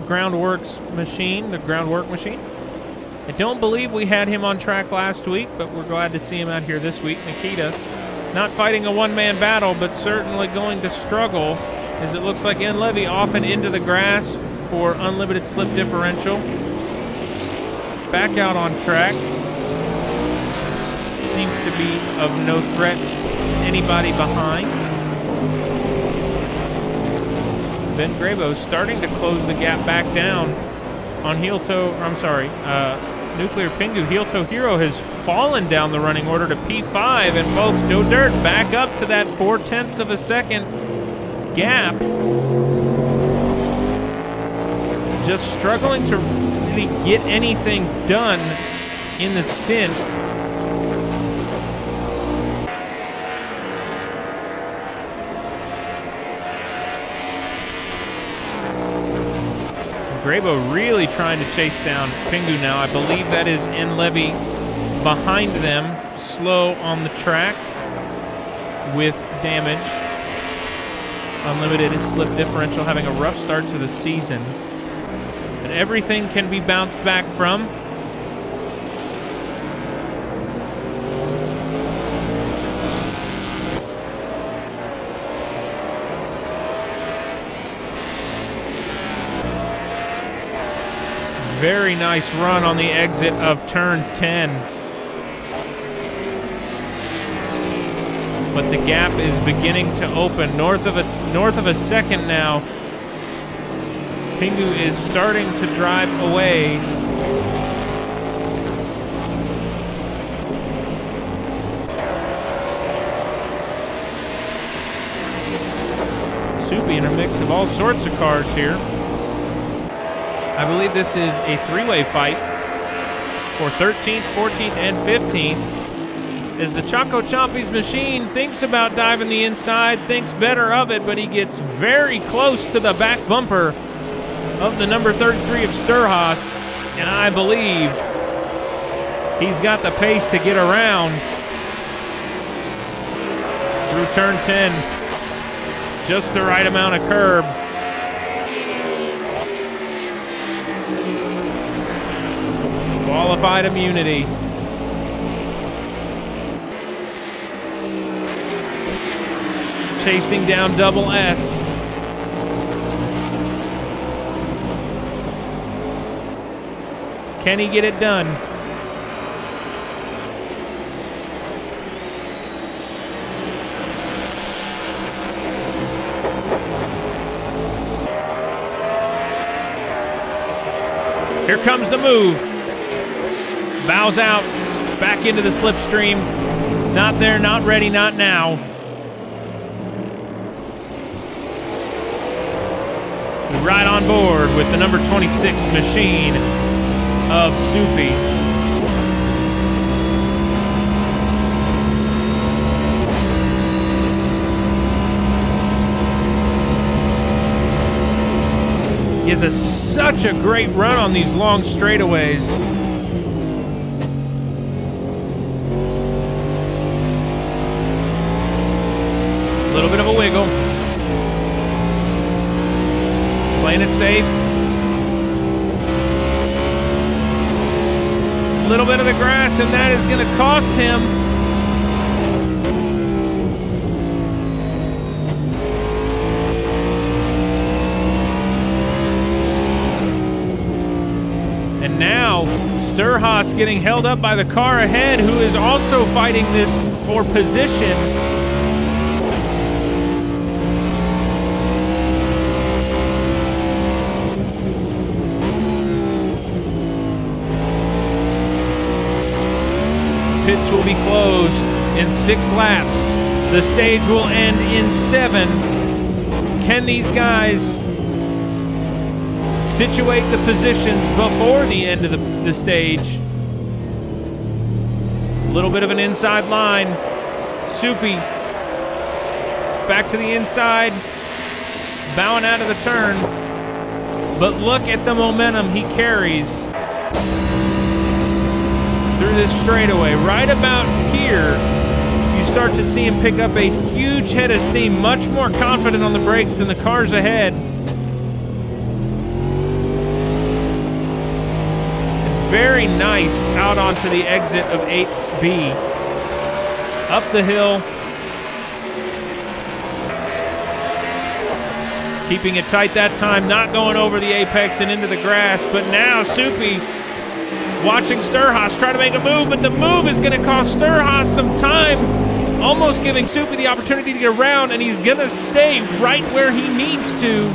groundwork machine. I don't believe we had him on track last week, but we're glad to see him out here this week. Nikita, not fighting a one-man battle, but certainly going to struggle, as it looks like Ian Levy off and into the grass for unlimited slip differential. Back out on track. Seems to be of no threat to anybody behind. Ben Grabo starting to close the gap back down on Nuclear Pingu. Heel Toe Hero has fallen down the running order to P5, and folks, Joe Dirt back up to that 0.4 of a second gap. Just struggling to really get anything done in the stint. Grabo really trying to chase down Pingu now. I believe that is N. Levy behind them, slow on the track with damage. Unlimited slip differential, having a rough start to the season. But everything can be bounced back from. Very nice run on the exit of turn 10. But the gap is beginning to open. North of a second now. Pingu is starting to drive away. Soupy in a mix of all sorts of cars here. I believe this is a three-way fight for 13th, 14th, and 15th. As the Choco Chompies machine thinks about diving the inside, thinks better of it, but he gets very close to the back bumper of the number 33 of Sturhaus, and I believe he's got the pace to get around through turn 10. Just the right amount of curb. Qualified immunity. Chasing down Double S. Can he get it done? Here comes the move. Bows out, back into the slipstream. Not there, not ready, not now. Right on board with the number 26 machine of Soupy. He has such a great run on these long straightaways. A little bit of a wiggle. Playing it safe. A little bit of the grass, and that is going to cost him. And now, Sturhaus getting held up by the car ahead, who is also fighting this for position. pits will be closed in 6 laps. The stage will end in 7. Can these guys situate the positions before the end of the stage? A little bit of an inside line. Soupy back to the inside, bowing out of the turn. But look at the momentum he carries through this straightaway. Right about here, you start to see him pick up a huge head of steam, much more confident on the brakes than the cars ahead. And very nice out onto the exit of 8B. Up the hill. Keeping it tight that time, not going over the apex and into the grass. But now Soupy watching Sturhaus try to make a move, but the move is going to cost Sturhaus some time, almost giving Soupy the opportunity to get around, and he's going to stay right where he needs to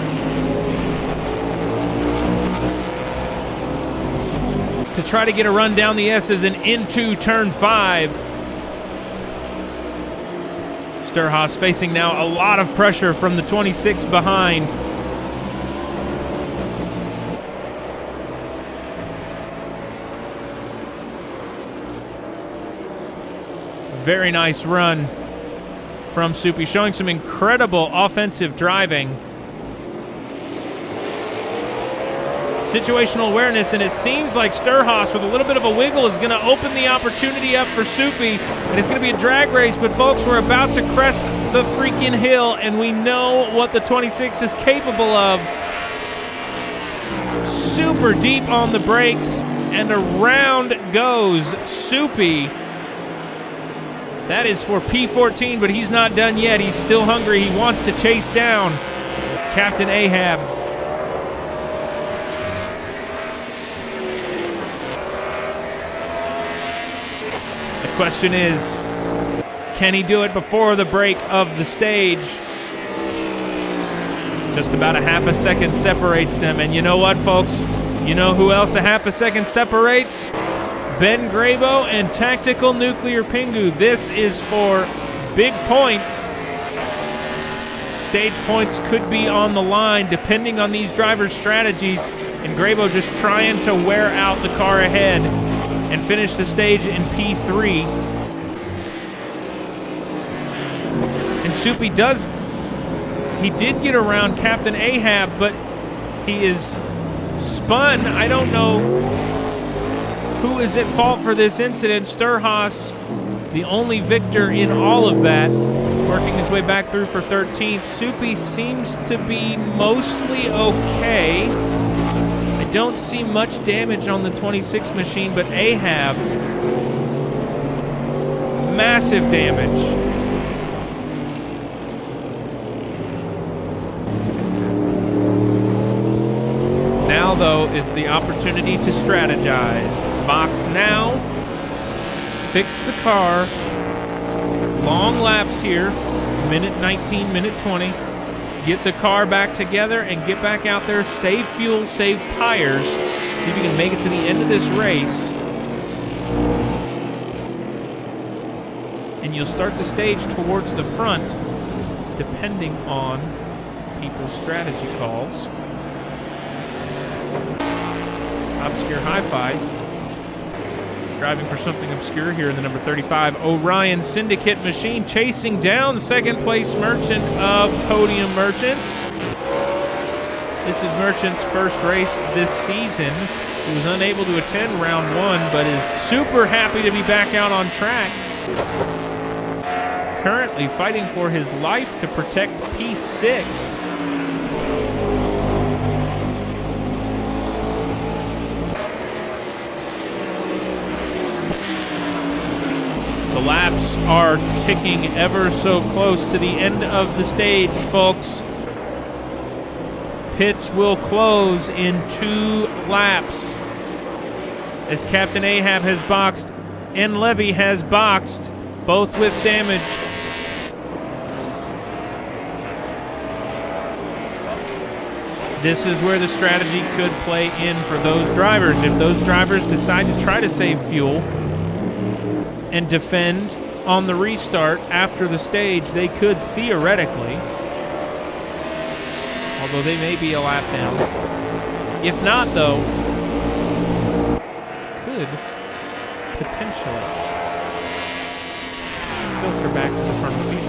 try to get a run down the S's and into turn 5. Sturhaus facing now a lot of pressure from the 26 behind. Very nice run from Soupy, showing some incredible offensive driving. Situational awareness, and it seems like Sturhaus with a little bit of a wiggle is going to open the opportunity up for Soupy, and it's going to be a drag race. But folks, we're about to crest the freaking hill, and we know what the 26 is capable of. Super deep on the brakes, and around goes Soupy. That is for P14, but he's not done yet. He's still hungry. He wants to chase down Captain Ahab. Question is, can he do it before the break of the stage? Just about a half a second separates them. And you know what, folks? You know who else a half a second separates? Ben Grabo and Tactical Nuclear Pingu. This is for big points. Stage points could be on the line depending on these drivers' strategies. And Grabo just trying to wear out the car ahead and finish the stage in P3. And Soupy did get around Captain Ahab, but he is spun. I don't know who is at fault for this incident. Sturhaus, the only victor in all of that, working his way back through for 13th. Soupy seems to be mostly okay. Don't see much damage on the 26 machine, but Ahab, massive damage. Now, though, is the opportunity to strategize. Box now, fix the car, long laps here, minute 19, minute 20. Get the car back together and get back out there, save fuel, save tires, see if you can make it to the end of this race. And you'll start the stage towards the front, depending on people's strategy calls. Obscure Hi-Fi, driving for something obscure here in the number 35 Orion Syndicate machine, chasing down second place Merchant of Podium Merchants. This is Merchant's first race this season. He was unable to attend round 1, but is super happy to be back out on track. Currently fighting for his life to protect P6. The laps are ticking ever so close to the end of the stage, folks. Pits will close in 2 laps as Captain Ahab has boxed and Levy has boxed, both with damage. This is where the strategy could play in for those drivers. If those drivers decide to try to save fuel, and defend on the restart after the stage, they could theoretically. Although they may be a lap down. If not, though, could potentially filter back to the front of the field.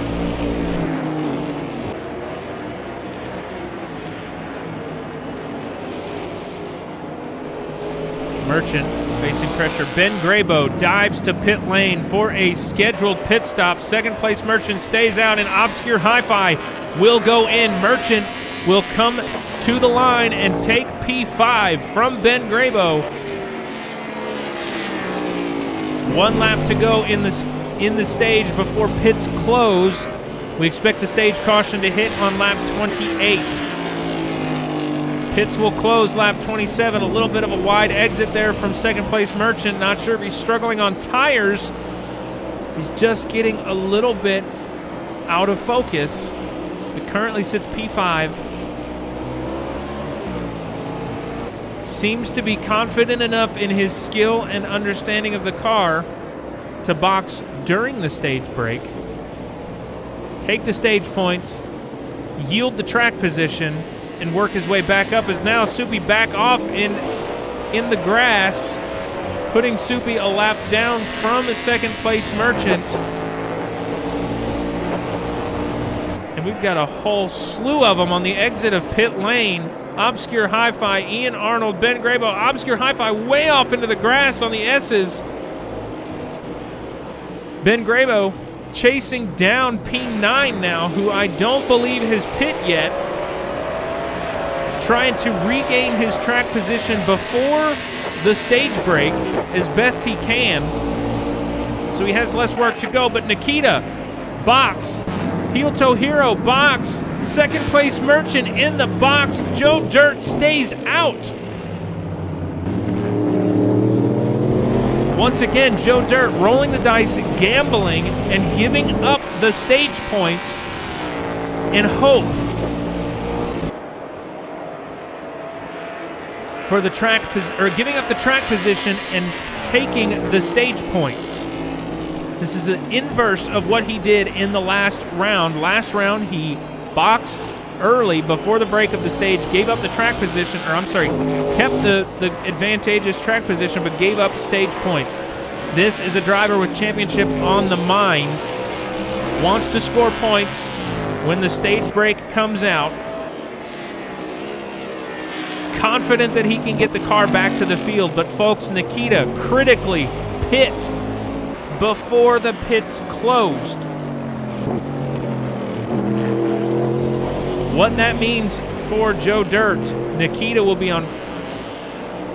Merchant facing pressure. Ben Grabo dives to pit lane for a scheduled pit stop. Second place Merchant stays out, and Obscure Hi-Fi will go in. Merchant will come to the line and take P5 from Ben Grabo. 1 lap to go in the stage before pits close. We expect the stage caution to hit on lap 28. Pits will close lap 27. A little bit of a wide exit there from second place Merchant. Not sure if he's struggling on tires. He's just getting a little bit out of focus. It currently sits P5. Seems to be confident enough in his skill and understanding of the car to box during the stage break, take the stage points, yield the track position, and work his way back up. As now Soupy back off in the grass, putting Soupy a lap down from a second place Merchant. And we've got a whole slew of them on the exit of pit lane. Obscure Hi-Fi, Ian Arnold, Ben Grabo. Obscure Hi-Fi way off into the grass on the S's. Ben Grabo chasing down P9 now, who I don't believe has pit yet. Trying to regain his track position before the stage break as best he can. So he has less work to go, but Nikita, box. Heel Toe Hero, box. Second place Merchant in the box. Joe Dirt stays out. Once again, Joe Dirt rolling the dice, gambling, and giving up the stage points in hope for the track, giving up the track position and taking the stage points. This is the inverse of what he did in the last round. Last round, he boxed early before the break of the stage, gave up the track position, kept the advantageous track position, but gave up stage points. This is a driver with championship on the mind, wants to score points when the stage break comes out, confident that he can get the car back to the field. But folks, Nikita critically pit before the pits closed. What that means for Joe Dirt, Nikita will be on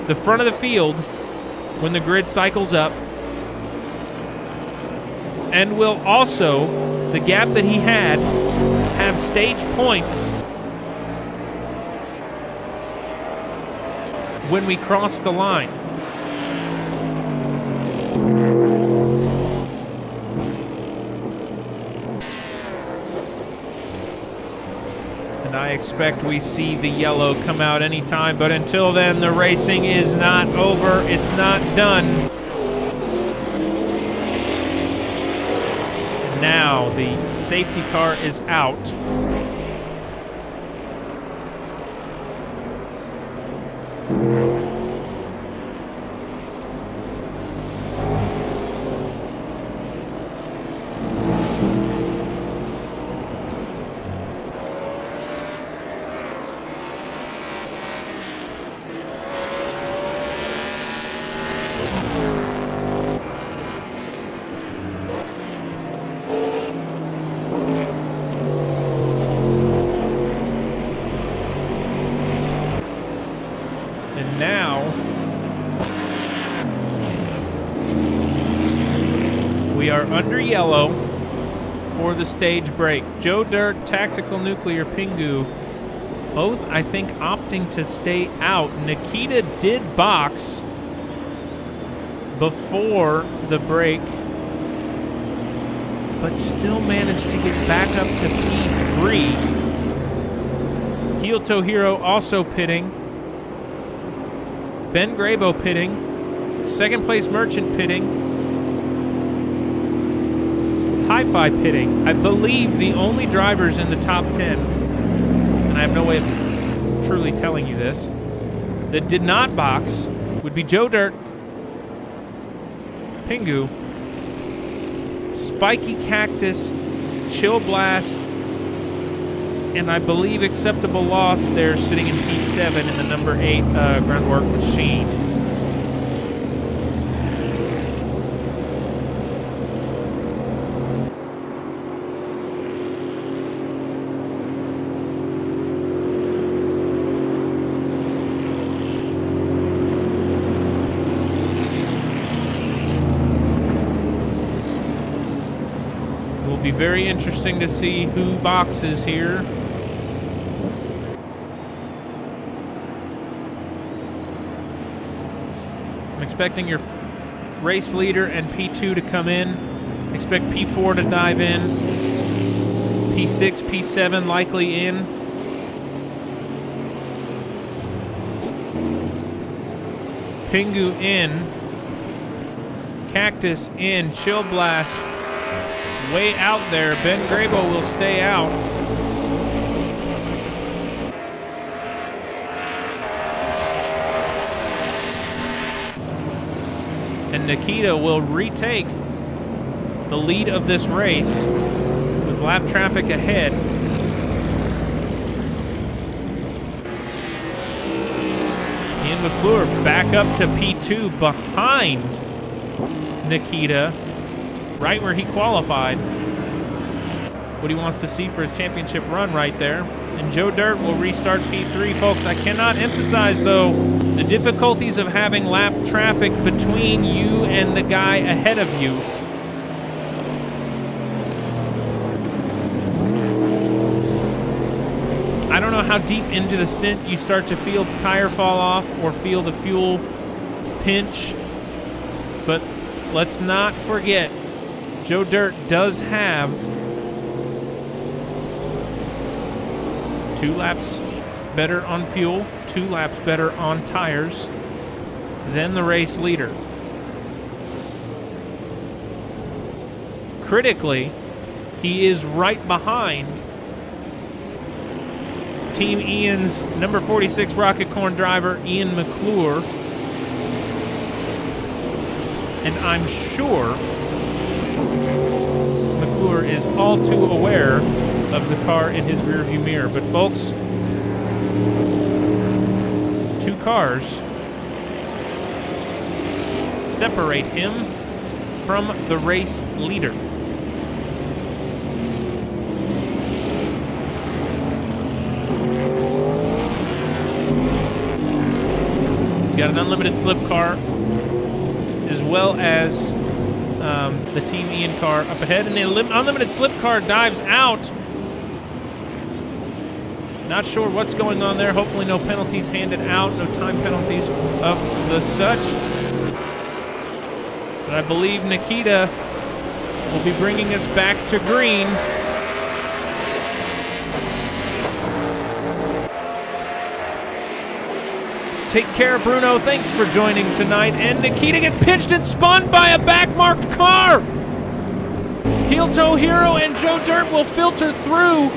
the front of the field when the grid cycles up, and will also, the gap that he had, have stage points when we cross the line. And I expect we see the yellow come out anytime, but until then, the racing is not over. It's not done. Now the safety car is out. We are under yellow for the stage break. Joe Dirt, Tactical Nuclear, Pingu, both, I think, opting to stay out. Nikita did box before the break, but still managed to get back up to P3. Heel Toe Hero also pitting. Ben Grabo pitting. Second place Merchant pitting. hi-fi pitting. I believe the only drivers in the top 10, and I have no way of truly telling you this, that did not box would be Joe Dirt, Pingu, Spiky Cactus, Chill Blast, and I believe Acceptable Loss there sitting in P7 in the number 8 Groundwork Machine. It will be very interesting to see who boxes here. I'm expecting your race leader and P2 to come in. Expect P4 to dive in. P6, P7 likely in. Pingu in. Cactus in. Chill Blast way out there. Ben Grabo will stay out. And Nikita will retake the lead of this race with lap traffic ahead. Ian McClure back up to P2 behind Nikita, right where he qualified. What he wants to see for his championship run right there. And Joe Dirt will restart P3. Folks, I cannot emphasize, though, the difficulties of having lap traffic between you and the guy ahead of you. I don't know how deep into the stint you start to feel the tire fall off or feel the fuel pinch, but let's not forget, Joe Dirt does have 2 laps better on fuel, 2 laps better on tires than the race leader. Critically, he is right behind Team Ian's number 46 Rocket Corn driver, Ian McClure. And I'm sure McClure is all too aware of the car in his rearview mirror. But folks, 2 cars separate him from the race leader. Got an unlimited slip car as well as the Team Ian car up ahead, and the unlimited slip car dives out. Not sure what's going on there. Hopefully no penalties handed out, no time penalties of the such. But I believe Nikita will be bringing us back to green. Take care, Bruno. Thanks for joining tonight. And Nikita gets pinched and spun by a back-marked car. Heel Toe Hero and Joe Dirt will filter through.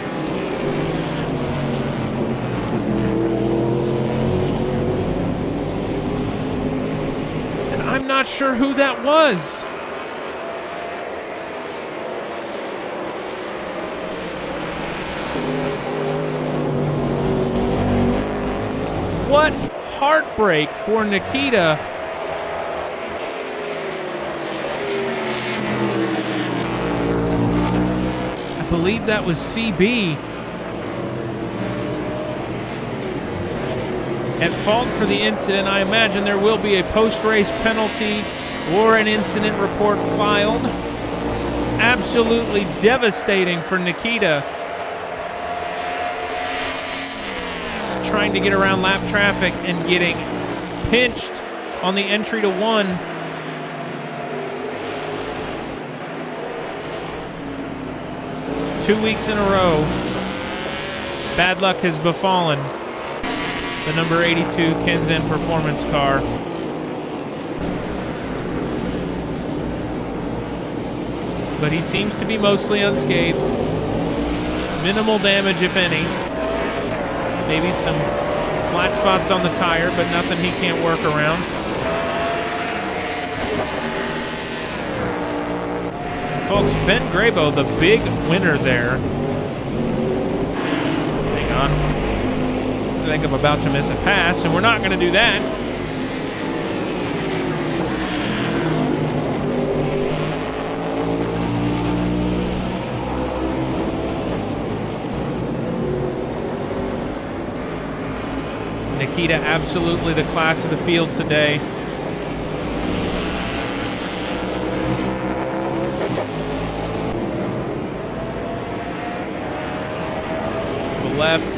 And I'm not sure who that was. What heartbreak for Nikita. I believe that was CB at fault for the incident. I imagine there will be a post-race penalty or an incident report filed. Absolutely devastating for Nikita. Trying to get around lap traffic and getting pinched on the entry to 1. Two weeks in a row, bad luck has befallen the number 82 Kenzan performance car. but he seems to be mostly unscathed. Minimal damage, if any. Maybe some flat spots on the tire, but nothing he can't work around. And folks, Ben Grabo, the big winner there. Hang on. I think I'm about to miss a pass, and we're not going to do that. Nikita, absolutely the class of the field today. To the left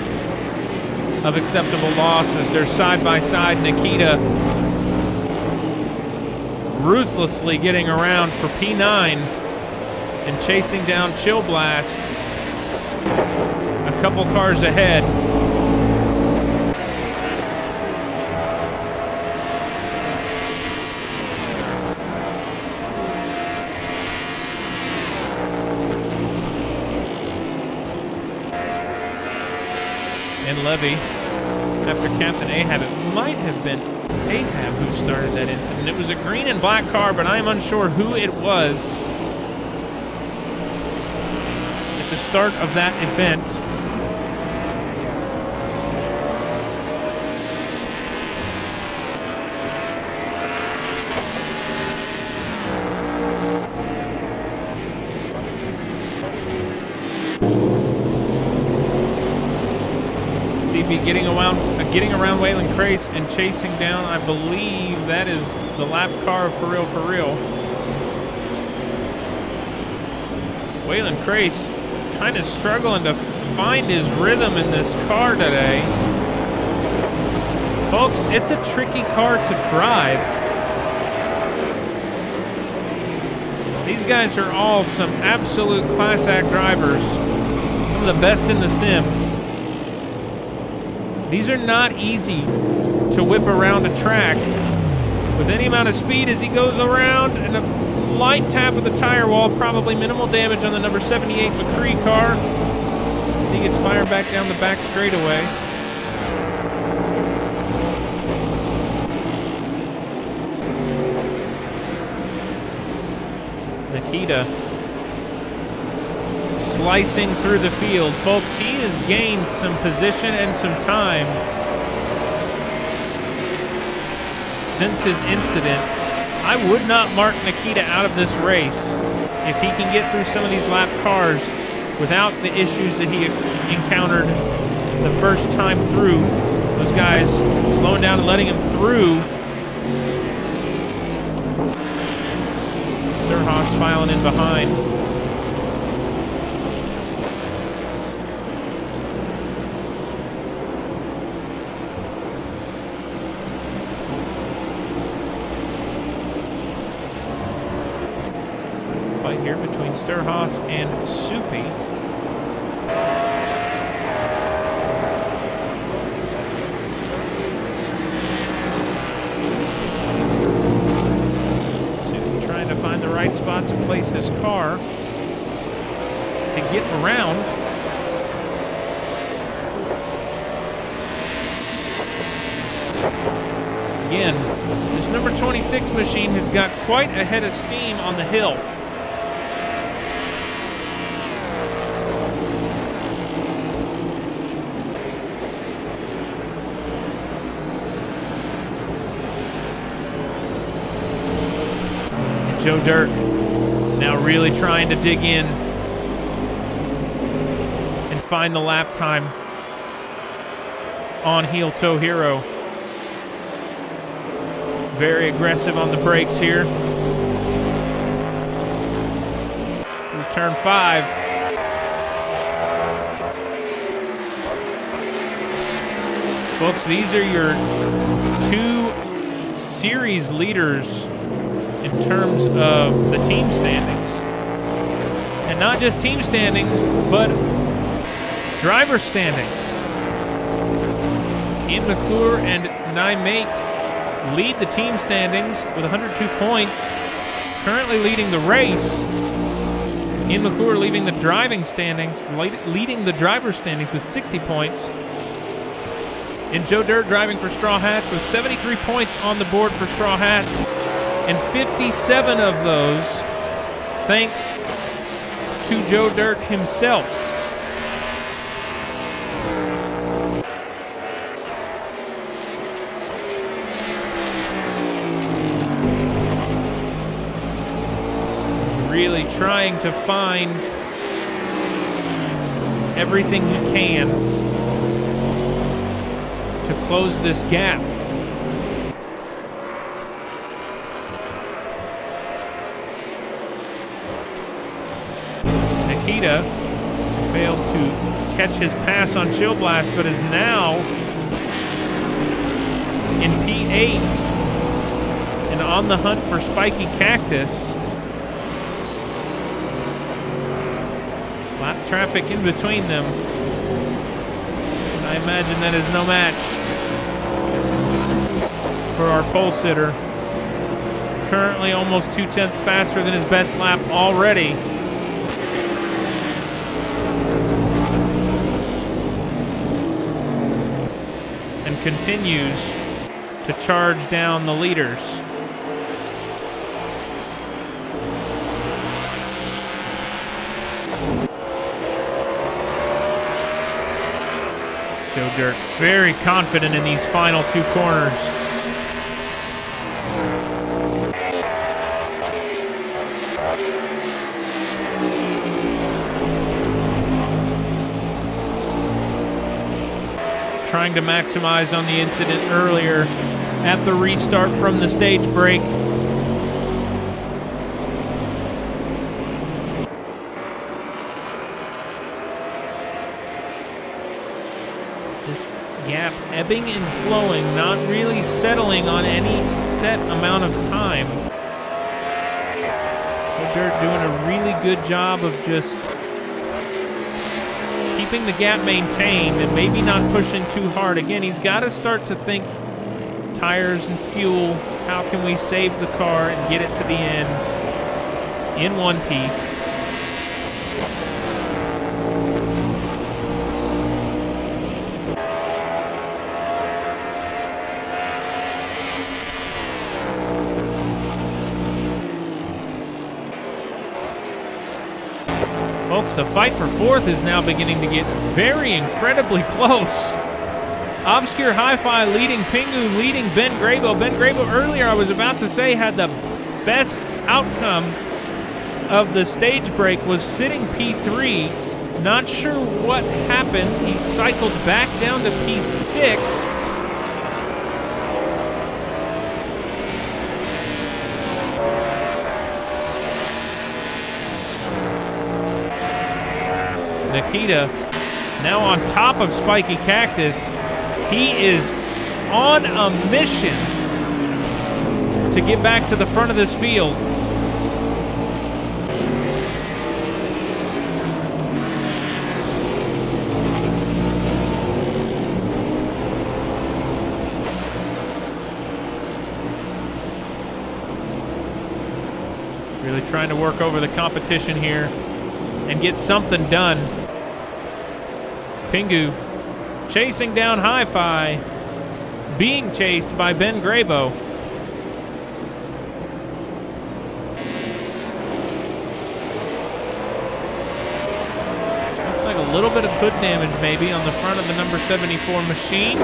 of acceptable losses, they're side by side. Nikita ruthlessly getting around for P9 and chasing down Chill Blast a couple cars ahead. And Levy, after Captain Ahab, it might have been Ahab who started that incident. It was a green and black car, but I'm unsure who it was at the start of that event. Getting around Waylon Crace and chasing down, I believe that is the lap car for real. Waylon Crace kind of struggling to find his rhythm in this car today. Folks, it's a tricky car to drive. These guys are all some absolute class act drivers, some of the best in the sim. These are not easy to whip around a track with any amount of speed as he goes around, and a light tap of the tire wall, probably minimal damage on the number 78 McCree car as he gets fired back down the back straightaway. Nikita slicing through the field. Folks, he has gained some position and some time since his incident. I would not mark Nikita out of this race if he can get through some of these lap cars without the issues that he encountered the first time through. Those guys slowing down and letting him through. Sturhaus filing in behind. Here between Sturhaus and Soupy. Soupy trying to find the right spot to place his car to get around. Again, this number 26 machine has got quite a head of steam on the hill. Joe Dirt now really trying to dig in and find the lap time on Heel Toe Hero. Very aggressive on the brakes here. Through turn 5. Folks, these are your two series leaders in terms of the team standings. And not just team standings, but driver standings. Ian McClure and Nye Mate lead the team standings with 102 points, currently leading the race. Ian McClure leading the driver's standings with 60 points. And Joe Dirt driving for Straw Hats with 73 points on the board for Straw Hats. And 57 of those thanks to Joe Dirt himself. He's really trying to find everything he can to close this gap. Nikita failed to catch his pass on Chill Blast, but is now in P8 and on the hunt for Spiky Cactus. Lap traffic in between them. I imagine that is no match for our pole sitter. Currently almost 2/10 faster than his best lap already. And continues to charge down the leaders. Joe Dirt very confident in these final two corners. Trying to maximize on the incident earlier at the restart from the stage break. This gap ebbing and flowing, not really settling on any set amount of time. So Dirt doing a really good job of just keeping the gap maintained and maybe not pushing too hard. Again, he's got to start to think tires and fuel. How can we save the car and get it to the end in one piece? Folks, the fight for fourth is now beginning to get very incredibly close. Obscure Hi-Fi leading Pingu, leading Ben Grabo. Ben Grabo earlier, I was about to say, had the best outcome of the stage break, was sitting P3. Not sure what happened. He cycled back down to P6. Nikita now on top of Spiky Cactus. He is on a mission to get back to the front of this field. Really trying to work over the competition here and get something done. Pingu chasing down Hi-Fi, being chased by Ben Grabo. Looks like a little bit of hood damage maybe on the front of the number 74 machine.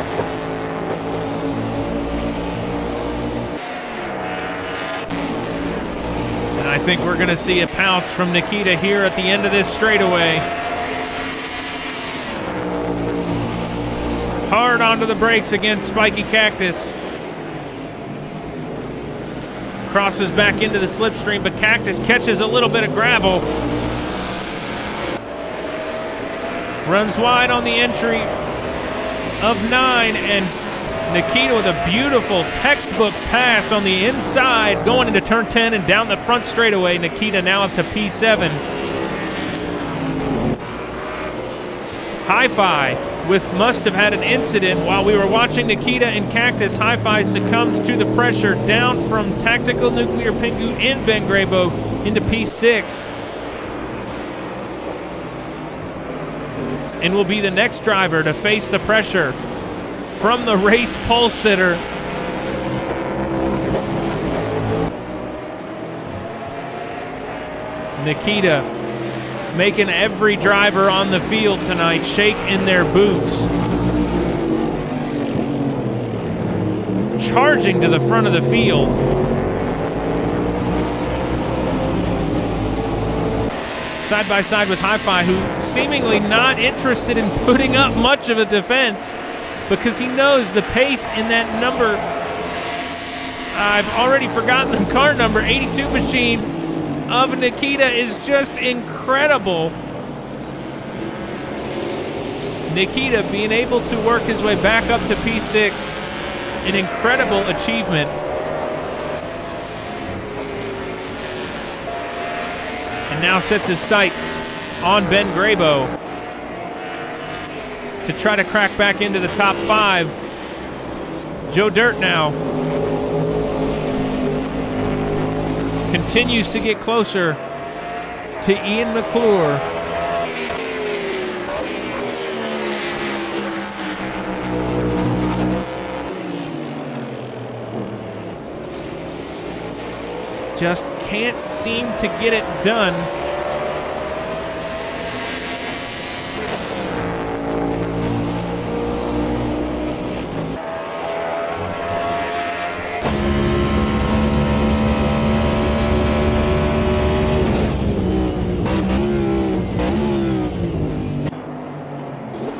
And I think we're going to see a pounce from Nikita here at the end of this straightaway. Hard onto the brakes against Spiky Cactus. Crosses back into the slipstream, but Cactus catches a little bit of gravel. Runs wide on the entry of 9, and Nikita with a beautiful textbook pass on the inside, going into turn 10 and down the front straightaway. Nikita now up to P7. Hi-Fi must have had an incident while we were watching Nikita and Cactus. Hi-Fi succumbs to the pressure, down from Tactical Nuclear Pingu and Ben Grabo into P6. and will be the next driver to face the pressure from the race pole sitter. Nikita making every driver on the field tonight shake in their boots. Charging to the front of the field. Side by side with Hi-Fi, who seemingly not interested in putting up much of a defense because he knows the pace in that number. I've already forgotten the car number. 82 machine of Nikita is just incredible. Nikita being able to work his way back up to P6, an incredible achievement. And now sets his sights on Ben Grabo to try to crack back into the top 5. Joe Dirt now continues to get closer to Ian McClure. Just can't seem to get it done.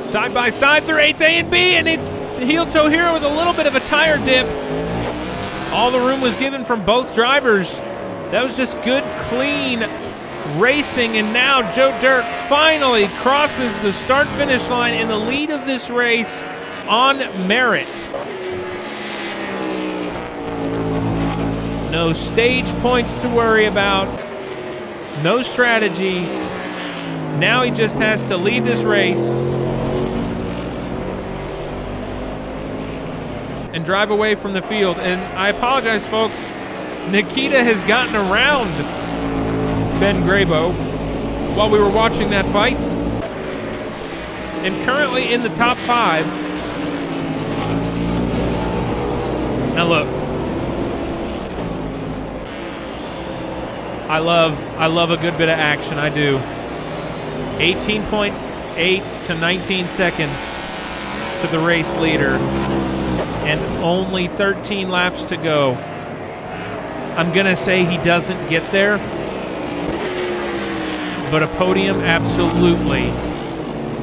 Side by side through 8's A and B, and it's heel-toe hero with a little bit of a tire dip. All the room was given from both drivers. That was just good, clean racing, and now Joe Dirt finally crosses the start-finish line in the lead of this race on merit. No stage points to worry about, no strategy. Now he just has to lead this race and drive away from the field. And I apologize, folks. Nikita has gotten around Ben Grabo while we were watching that fight, and currently in the top 5. Now look, I love a good bit of action. I do. 18.8 to 19 seconds to the race leader, and only 13 laps to go. I'm going to say he doesn't get there, but a podium, absolutely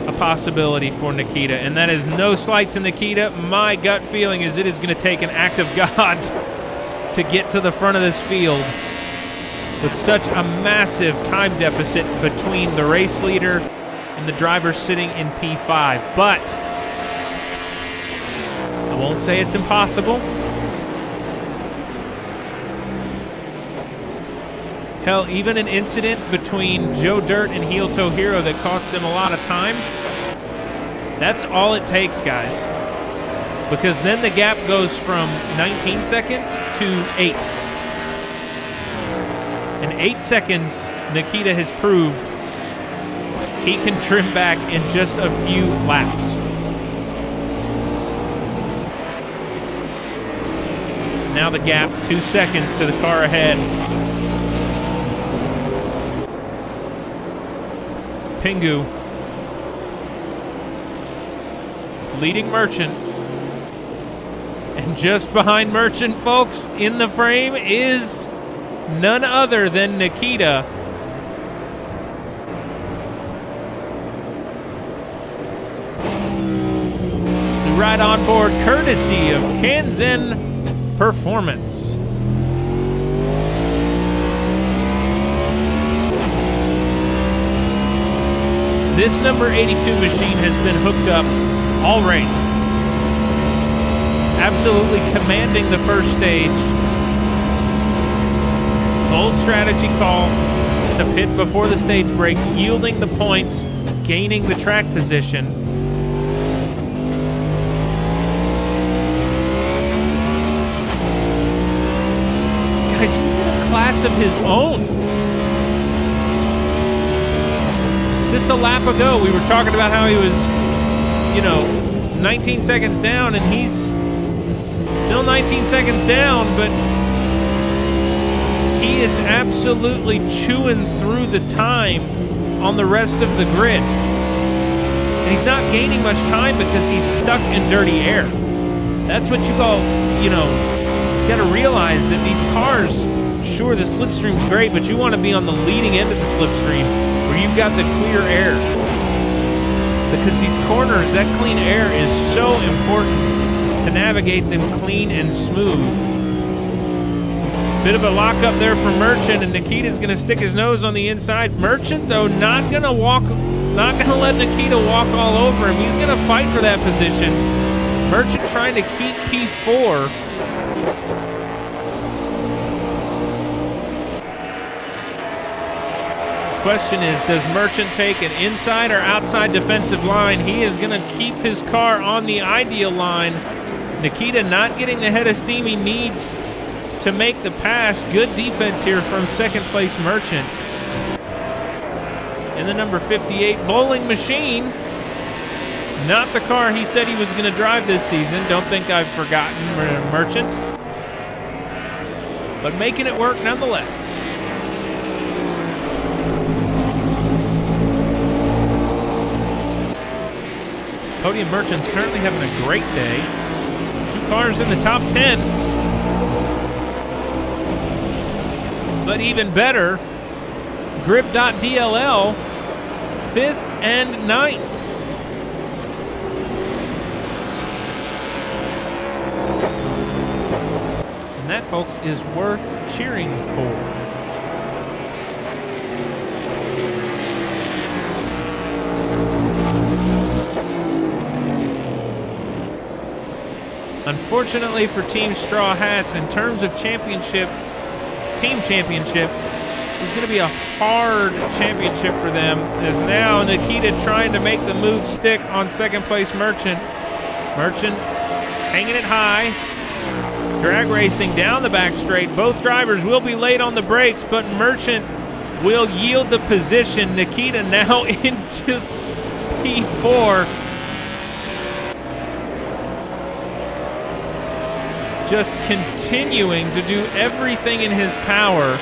a possibility for Nikita. And that is no slight to Nikita. My gut feeling is it is going to take an act of God to get to the front of this field with such a massive time deficit between the race leader and the driver sitting in P5. But I won't say it's impossible. Hell, even an incident between Joe Dirt and Heel Toe Hero that cost him a lot of time, that's all it takes, guys. Because then the gap goes from 19 seconds to 8. In 8 seconds, Nikita has proved he can trim back in just a few laps. Now the gap, 2 seconds to the car ahead. Pingu leading Merchant, and just behind Merchant, folks, in the frame is none other than Nikita. The ride on board courtesy of Kanzen Performance. This number 82 machine has been hooked up all race. Absolutely commanding the first stage. Bold strategy call to pit before the stage break, yielding the points, gaining the track position. Guys, he's in a class of his own. just a lap ago, we were talking about how he was, 19 seconds down, and he's still 19 seconds down, but he is absolutely chewing through the time on the rest of the grid. And he's not gaining much time because he's stuck in dirty air. That's what you all, you got to realize that these cars, sure, the slipstream's great, but you want to be on the leading end of the slipstream where you've got the clear air. Because these corners, that clean air is so important to navigate them clean and smooth. Bit of a lockup there for Merchant, and Nikita's going to stick his nose on the inside. Merchant, though, not going to let Nikita walk all over him. He's going to fight for that position. Merchant trying to keep P4. Question is, does Merchant take an inside or outside defensive line? He is going to keep his car on the ideal line. Nikita not getting the head of steam he needs to make the pass. Good defense here from second place Merchant. And the number 58 Bowling Machine, not the car he said he was going to drive this season. Don't think I've forgotten Merchant, but making it work nonetheless. Podium Merchant's currently having a great day. 2 cars in the top 10. But even better, Grip.dll, 5th and 9th. And that, folks, is worth cheering for. Unfortunately for Team Straw Hats, in terms of championship, team championship, it's going to be a hard championship for them, as now Nikita trying to make the move stick on second place Merchant. Merchant hanging it high, drag racing down the back straight. Both drivers will be late on the brakes, but Merchant will yield the position. Nikita now into P4. Just continuing to do everything in his power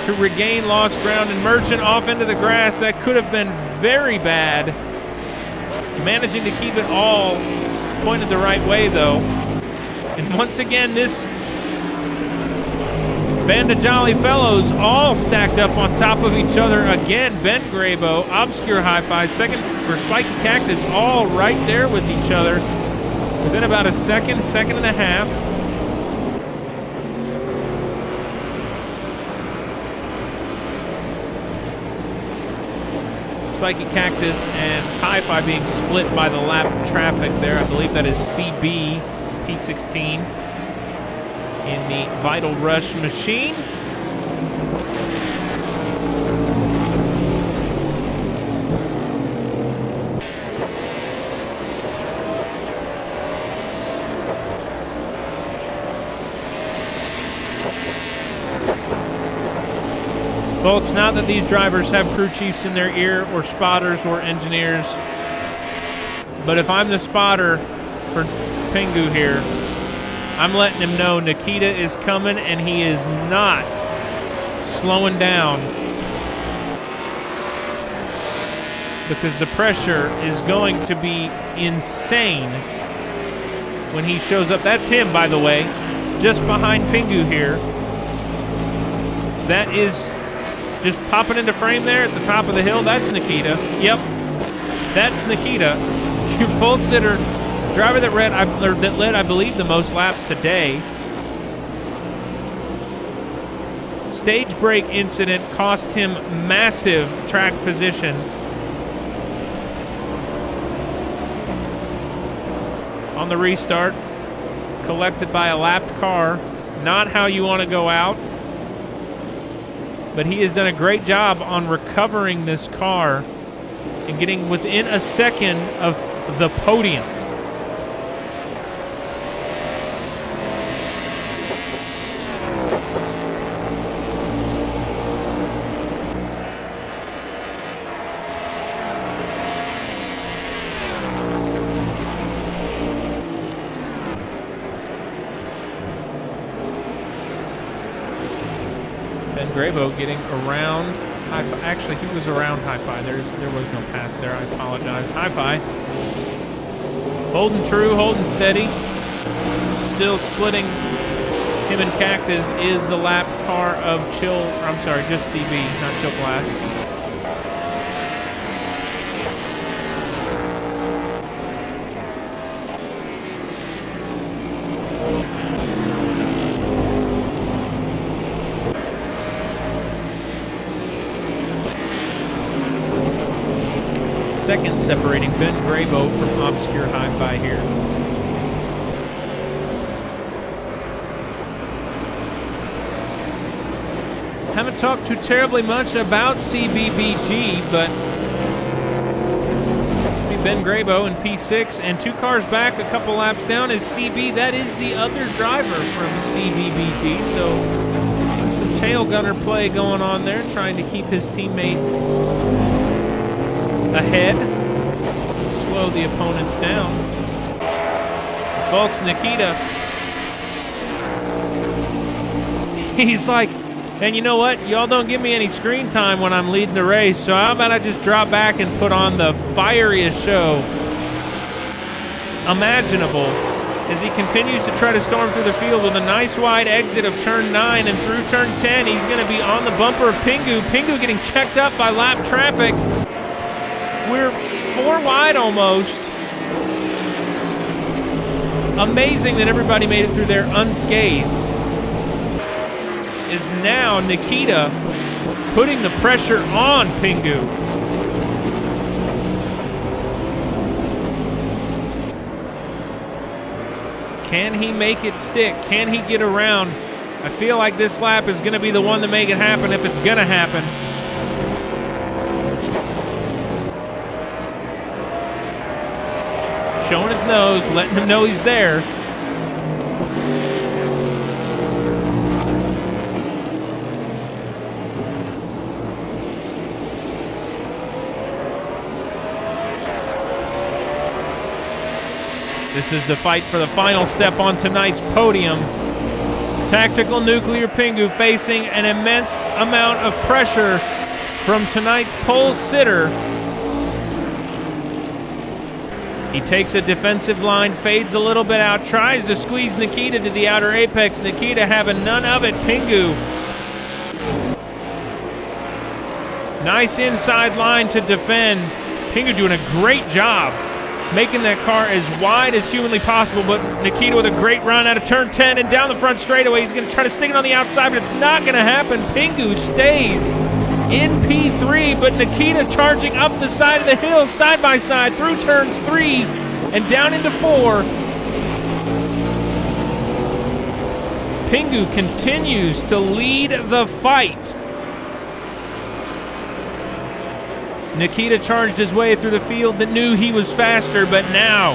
to regain lost ground, and Merchant off into the grass. That could have been very bad. Managing to keep it all pointed the right way, though. And once again, this band of jolly fellows all stacked up on top of each other again. Ben Grabo, Obscure Hi-Fi, second for Spiky Cactus, all right there with each other. Within about a second and a half. Spiky Cactus and Hi-Fi being split by the lap traffic there. I believe that is CB, P16 in the Vital Rush machine. Folks, not that these drivers have crew chiefs in their ear or spotters or engineers, but if I'm the spotter for Pingu here, I'm letting him know Nikita is coming and he is not slowing down, because the pressure is going to be insane when he shows up. That's him, by the way, just behind Pingu here. That is just popping into frame there at the top of the hill. That's Nikita. Yep, that's Nikita. Your pole sitter, driver that led, I believe, the most laps today. Stage brake incident cost him massive track position. On the restart, collected by a lapped car. Not how you want to go out. But he has done a great job on recovering this car and getting within a second of the podium. Ben Grabo getting around Hi-Fi. Actually, he was around Hi-Fi. There was no pass there. I apologize. Hi-Fi. Holding true, holding steady. Still splitting him and Cactus is the lap car of just CB, not Chill Blast. Second separating Ben Grabo from Obscure Hi-Fi here. Haven't talked too terribly much about CBBG, but Ben Grabo in P6 and 2 cars back, a couple laps down is CB. That is the other driver from CBBG, so some tail gunner play going on there, trying to keep his teammate ahead, slow the opponents down. Folks, Nikita, he's like, and you know what? Y'all don't give me any screen time when I'm leading the race, so how about I just drop back and put on the fieriest show imaginable as he continues to try to storm through the field with a nice wide exit of turn 9, and through turn 10, he's going to be on the bumper of Pingu. Pingu getting checked up by lap traffic. We're 4 wide almost. Amazing that everybody made it through there unscathed. Is now Nikita putting the pressure on Pingu. Can he make it stick? Can he get around? I feel like this lap is going to be the one to make it happen if it's going to happen. Showing his nose, letting him know he's there. This is the fight for the final step on tonight's podium. Tactical Nuclear Pingu facing an immense amount of pressure from tonight's pole sitter. He takes a defensive line, fades a little bit out, tries to squeeze Nikita to the outer apex. Nikita having none of it. Pingu. Nice inside line to defend. Pingu doing a great job making that car as wide as humanly possible, but Nikita with a great run out of turn 10 and down the front straightaway. He's going to try to stick it on the outside, but it's not going to happen. Pingu stays in P3, but Nikita charging up the side of the hill, side by side, through turns 3 and down into 4. Pingu continues to lead the fight. Nikita charged his way through the field that knew he was faster, but now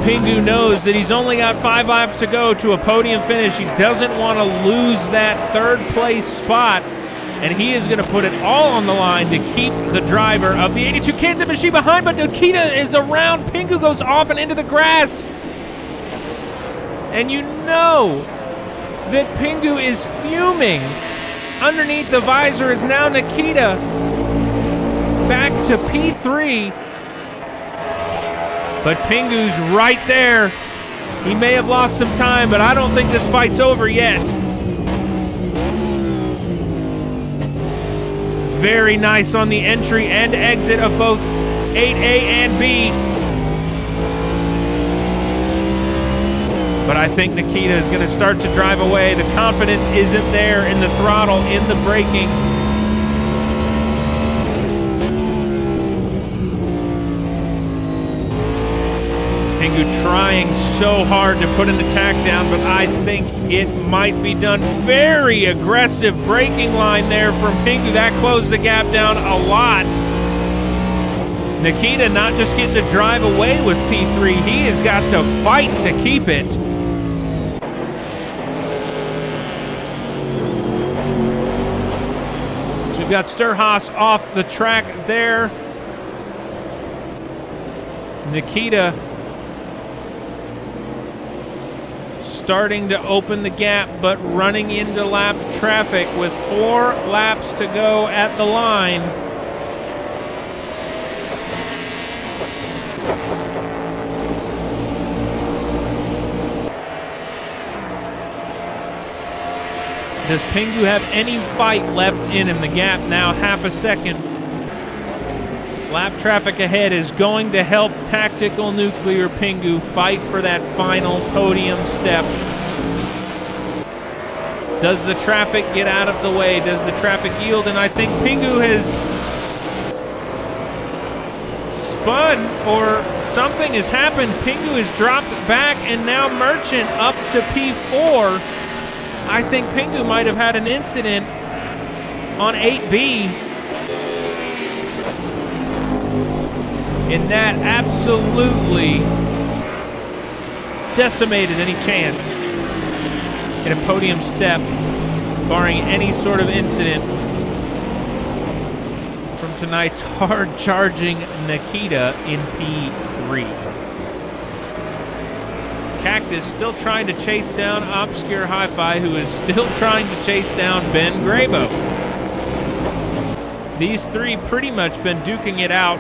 Pingu knows that he's only got 5 laps to go to a podium finish. He doesn't want to lose that 3rd place spot, and he is going to put it all on the line to keep the driver of the 82 Kansas machine behind, but Nikita is around. Pingu goes off and into the grass. And you know that Pingu is fuming. Underneath the visor is now Nikita. Back to P3. But Pingu's right there. He may have lost some time, but I don't think this fight's over yet. Very nice on the entry and exit of both 8A and B. But I think Nikita is going to start to drive away. The confidence isn't there in the throttle, in the braking. Pingu trying so hard to put an attack down, but I think it might be done. Very aggressive braking line there from Pingu. That closed the gap down a lot. Nikita not just getting to drive away with P3, he has got to fight to keep it. So we've got Sturhaus off the track there. Nikita starting to open the gap, but running into lap traffic with 4 laps to go at the line. Does Pingu have any fight left in him? The gap now half a second. Lap traffic ahead is going to help Tactical Nuclear Pingu fight for that final podium step. Does the traffic get out of the way? Does the traffic yield? And I think Pingu has spun, or something has happened. Pingu has dropped back, and now Merchant up to P4. I think Pingu might have had an incident on 8B, and that absolutely decimated any chance at a podium step, barring any sort of incident from tonight's hard-charging Nikita in P3. Cactus still trying to chase down Obscure Hi-Fi, who is still trying to chase down Ben Grabo. These three pretty much been duking it out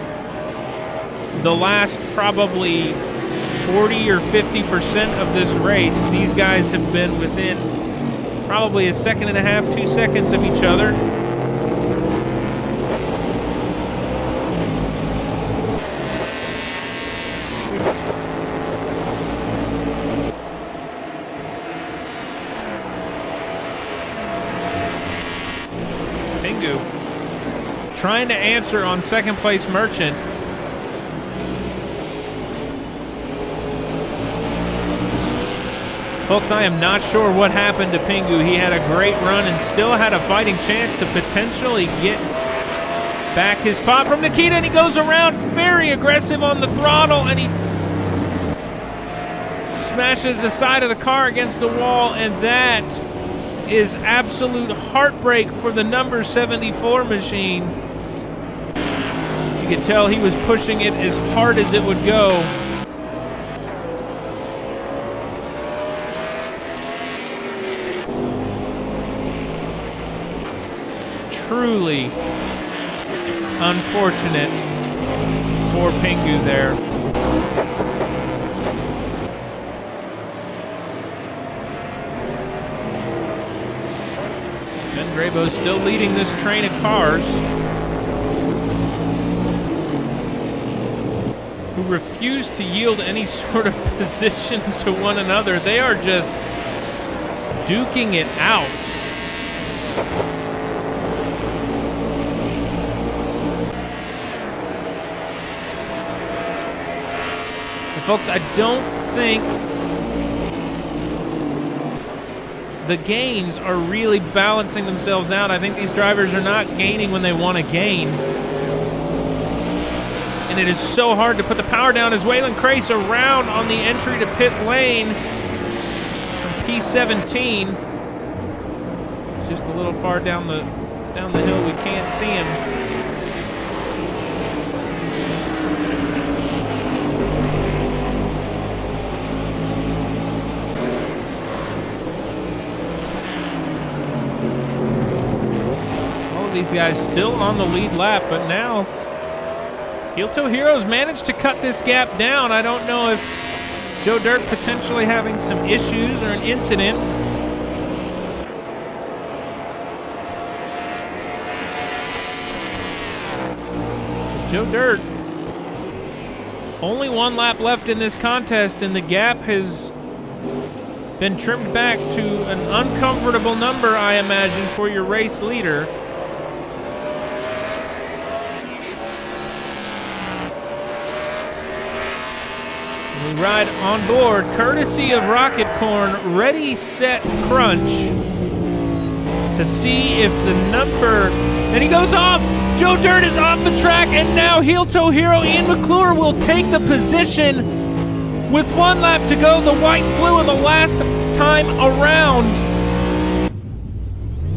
the last probably 40 or 50% of this race. These guys have been within probably a second and a half, 2 seconds of each other. Trying to answer on second place Merchant. Folks, I am not sure what happened to Pingu. He had a great run and still had a fighting chance to potentially get back his spot from Nikita, and he goes around very aggressive on the throttle, and he smashes the side of the car against the wall, and that is absolute heartbreak for the number 74 machine. You could tell he was pushing it as hard as it would go. Truly unfortunate for Pingu there. Ben Grabo's still leading this train of cars, who refuse to yield any sort of position to one another. They are just duking it out. And folks, I don't think the gains are really balancing themselves out. I think these drivers are not gaining when they want to gain. And it is so hard to put the power down as Waylon Crace around on the entry to pit lane from P17. Just a little far down the hill. We can't see him. These guys still on the lead lap, but now Heel Toe Heroes managed to cut this gap down. I don't know if Joe Dirt potentially having some issues or an incident. Joe Dirt, only 1 lap left in this contest, and the gap has been trimmed back to an uncomfortable number, I imagine, for your race leader. We ride on board, courtesy of Rocket Corn, Ready, Set, Crunch, to see if the number... And he goes off! Joe Dirt is off the track, and now Heel Toe Hero Ian McClure will take the position with 1 lap to go. The white flew in the last time around.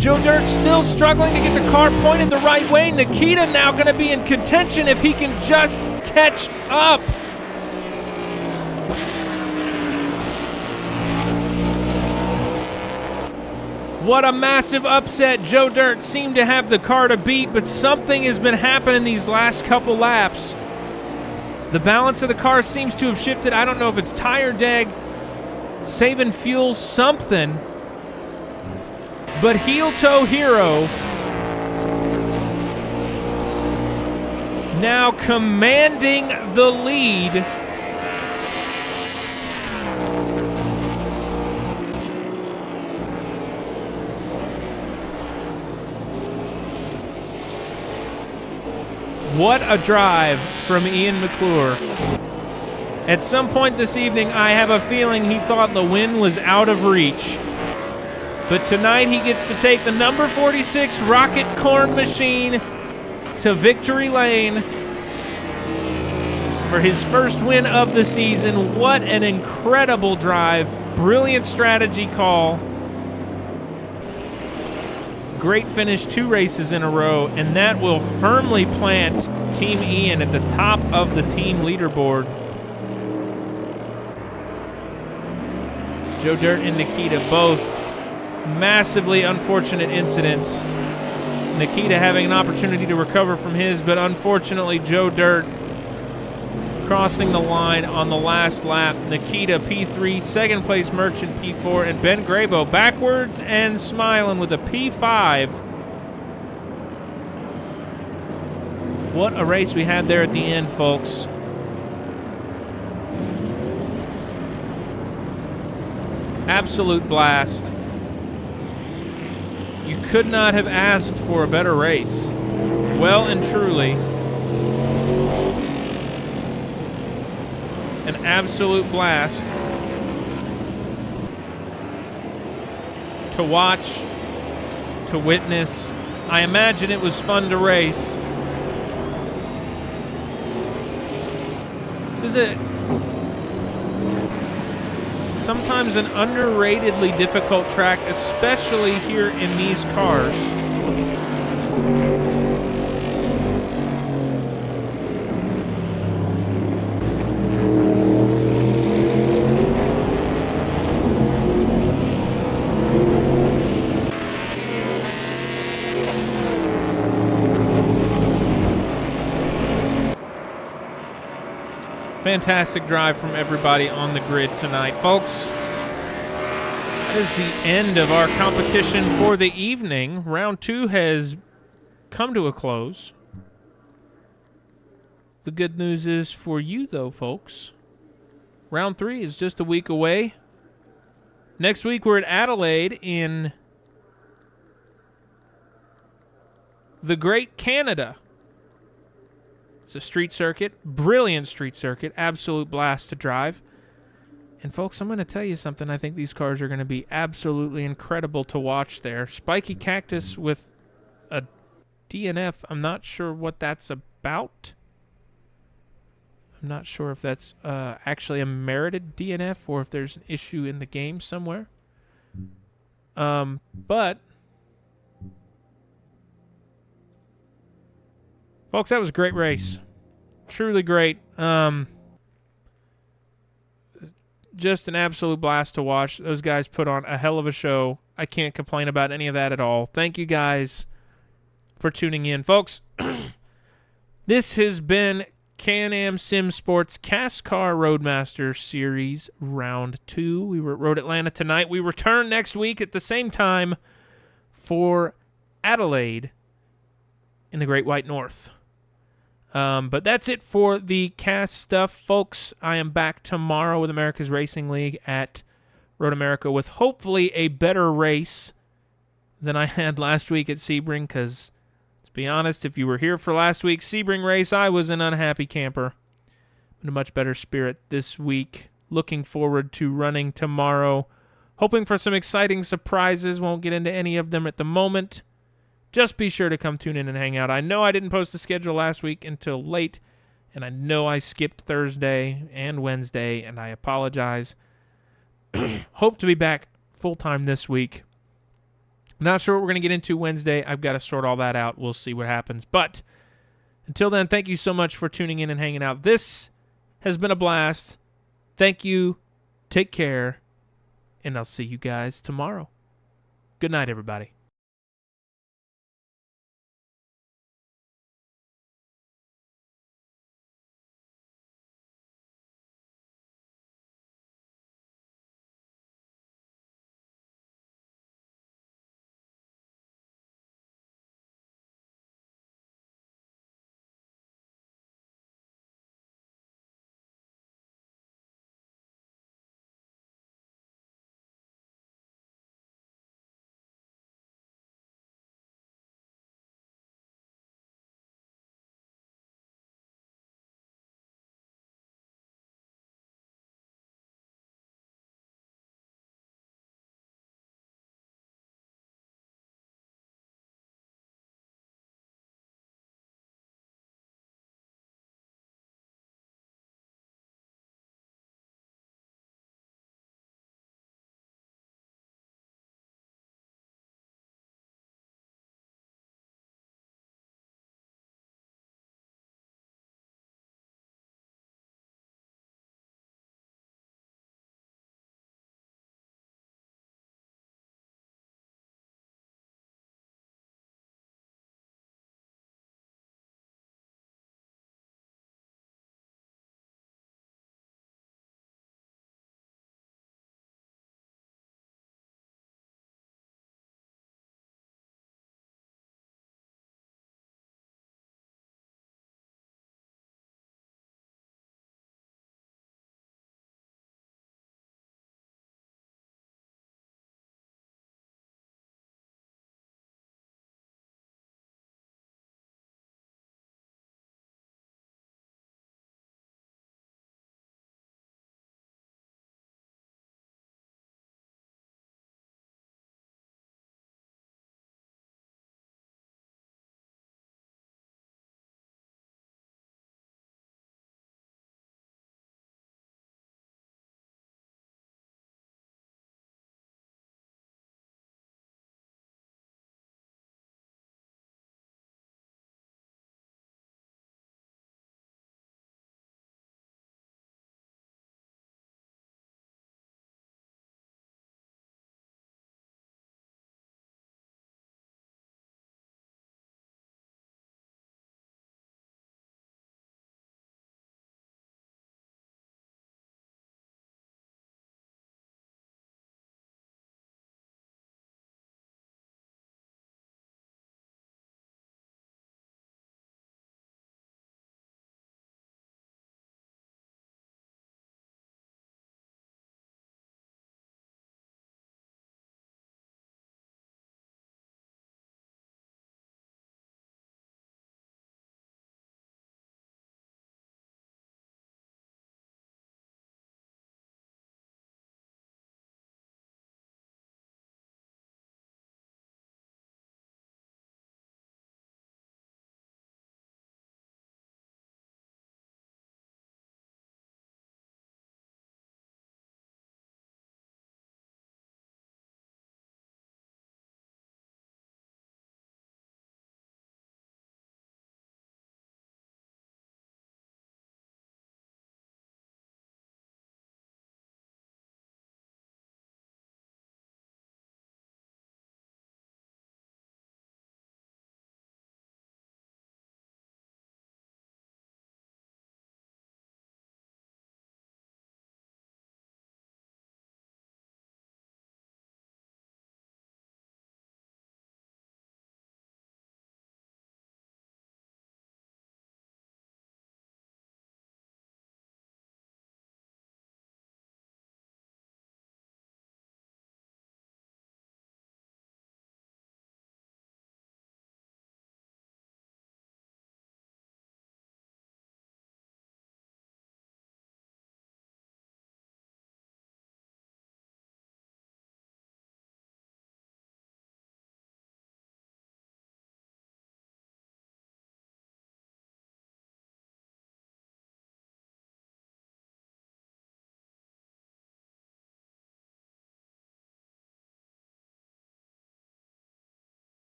Joe Dirt still struggling to get the car pointed the right way. Nikita now going to be in contention if he can just catch up. What a massive upset. Joe Dirt seemed to have the car to beat, but something has been happening these last couple laps. The balance of the car seems to have shifted. I don't know if it's tire deg, saving fuel, something. But Heel Toe Hero now commanding the lead. What a drive from Ian McClure. At some point this evening, I have a feeling he thought the win was out of reach. But tonight he gets to take the number 46 Rocket Corn Machine to victory lane for his first win of the season. What an incredible drive. Brilliant strategy call. Great finish, 2 races in a row, and that will firmly plant Team Ian at the top of the team leaderboard. Joe Dirt and Nikita, both massively unfortunate incidents. Nikita having an opportunity to recover from his, but unfortunately Joe Dirt crossing the line on the last lap. Nikita P3, second place Merchant P4, and Ben Grabo backwards and smiling with a P5. What a race we had there at the end, folks. Absolute blast. You could not have asked for a better race. Well and truly, an absolute blast to watch, to witness. I imagine it was fun to race. This is sometimes an underratedly difficult track, especially here in these cars. Fantastic drive from everybody on the grid tonight, folks. That is the end of our competition for the evening. Round 2 has come to a close. The good news is for you, though, folks, round 3 is just a week away. Next week, we're at Adelaide in the Great Canada. It's a street circuit, brilliant street circuit, absolute blast to drive. And folks, I'm going to tell you something. I think these cars are going to be absolutely incredible to watch there. Spiky Cactus with a DNF. I'm not sure what that's about. I'm not sure if that's actually a merited DNF or if there's an issue in the game somewhere. But folks, that was a great race. Truly great. Just an absolute blast to watch. Those guys put on a hell of a show. I can't complain about any of that at all. Thank you guys for tuning in. Folks, this has been Can-Am SimSports CASSCAR Roadmaster Series Round 2. We were at Road Atlanta tonight. We return next week at the same time for Adelaide in the Great White North. But that's it for the CAS stuff, folks. I am back tomorrow with America's Racing League at Road America with hopefully a better race than I had last week at Sebring, because, let's be honest, if you were here for last week's Sebring race, I was an unhappy camper. In a much better spirit this week. Looking forward to running tomorrow. Hoping for some exciting surprises. Won't get into any of them at the moment. Just be sure to come tune in and hang out. I know I didn't post the schedule last week until late, and I know I skipped Thursday and Wednesday, and I apologize. Hope to be back full-time this week. Not sure what we're going to get into Wednesday. I've got to sort all that out. We'll see what happens. But until then, thank you so much for tuning in and hanging out. This has been a blast. Thank you. Take care, and I'll see you guys tomorrow. Good night, everybody.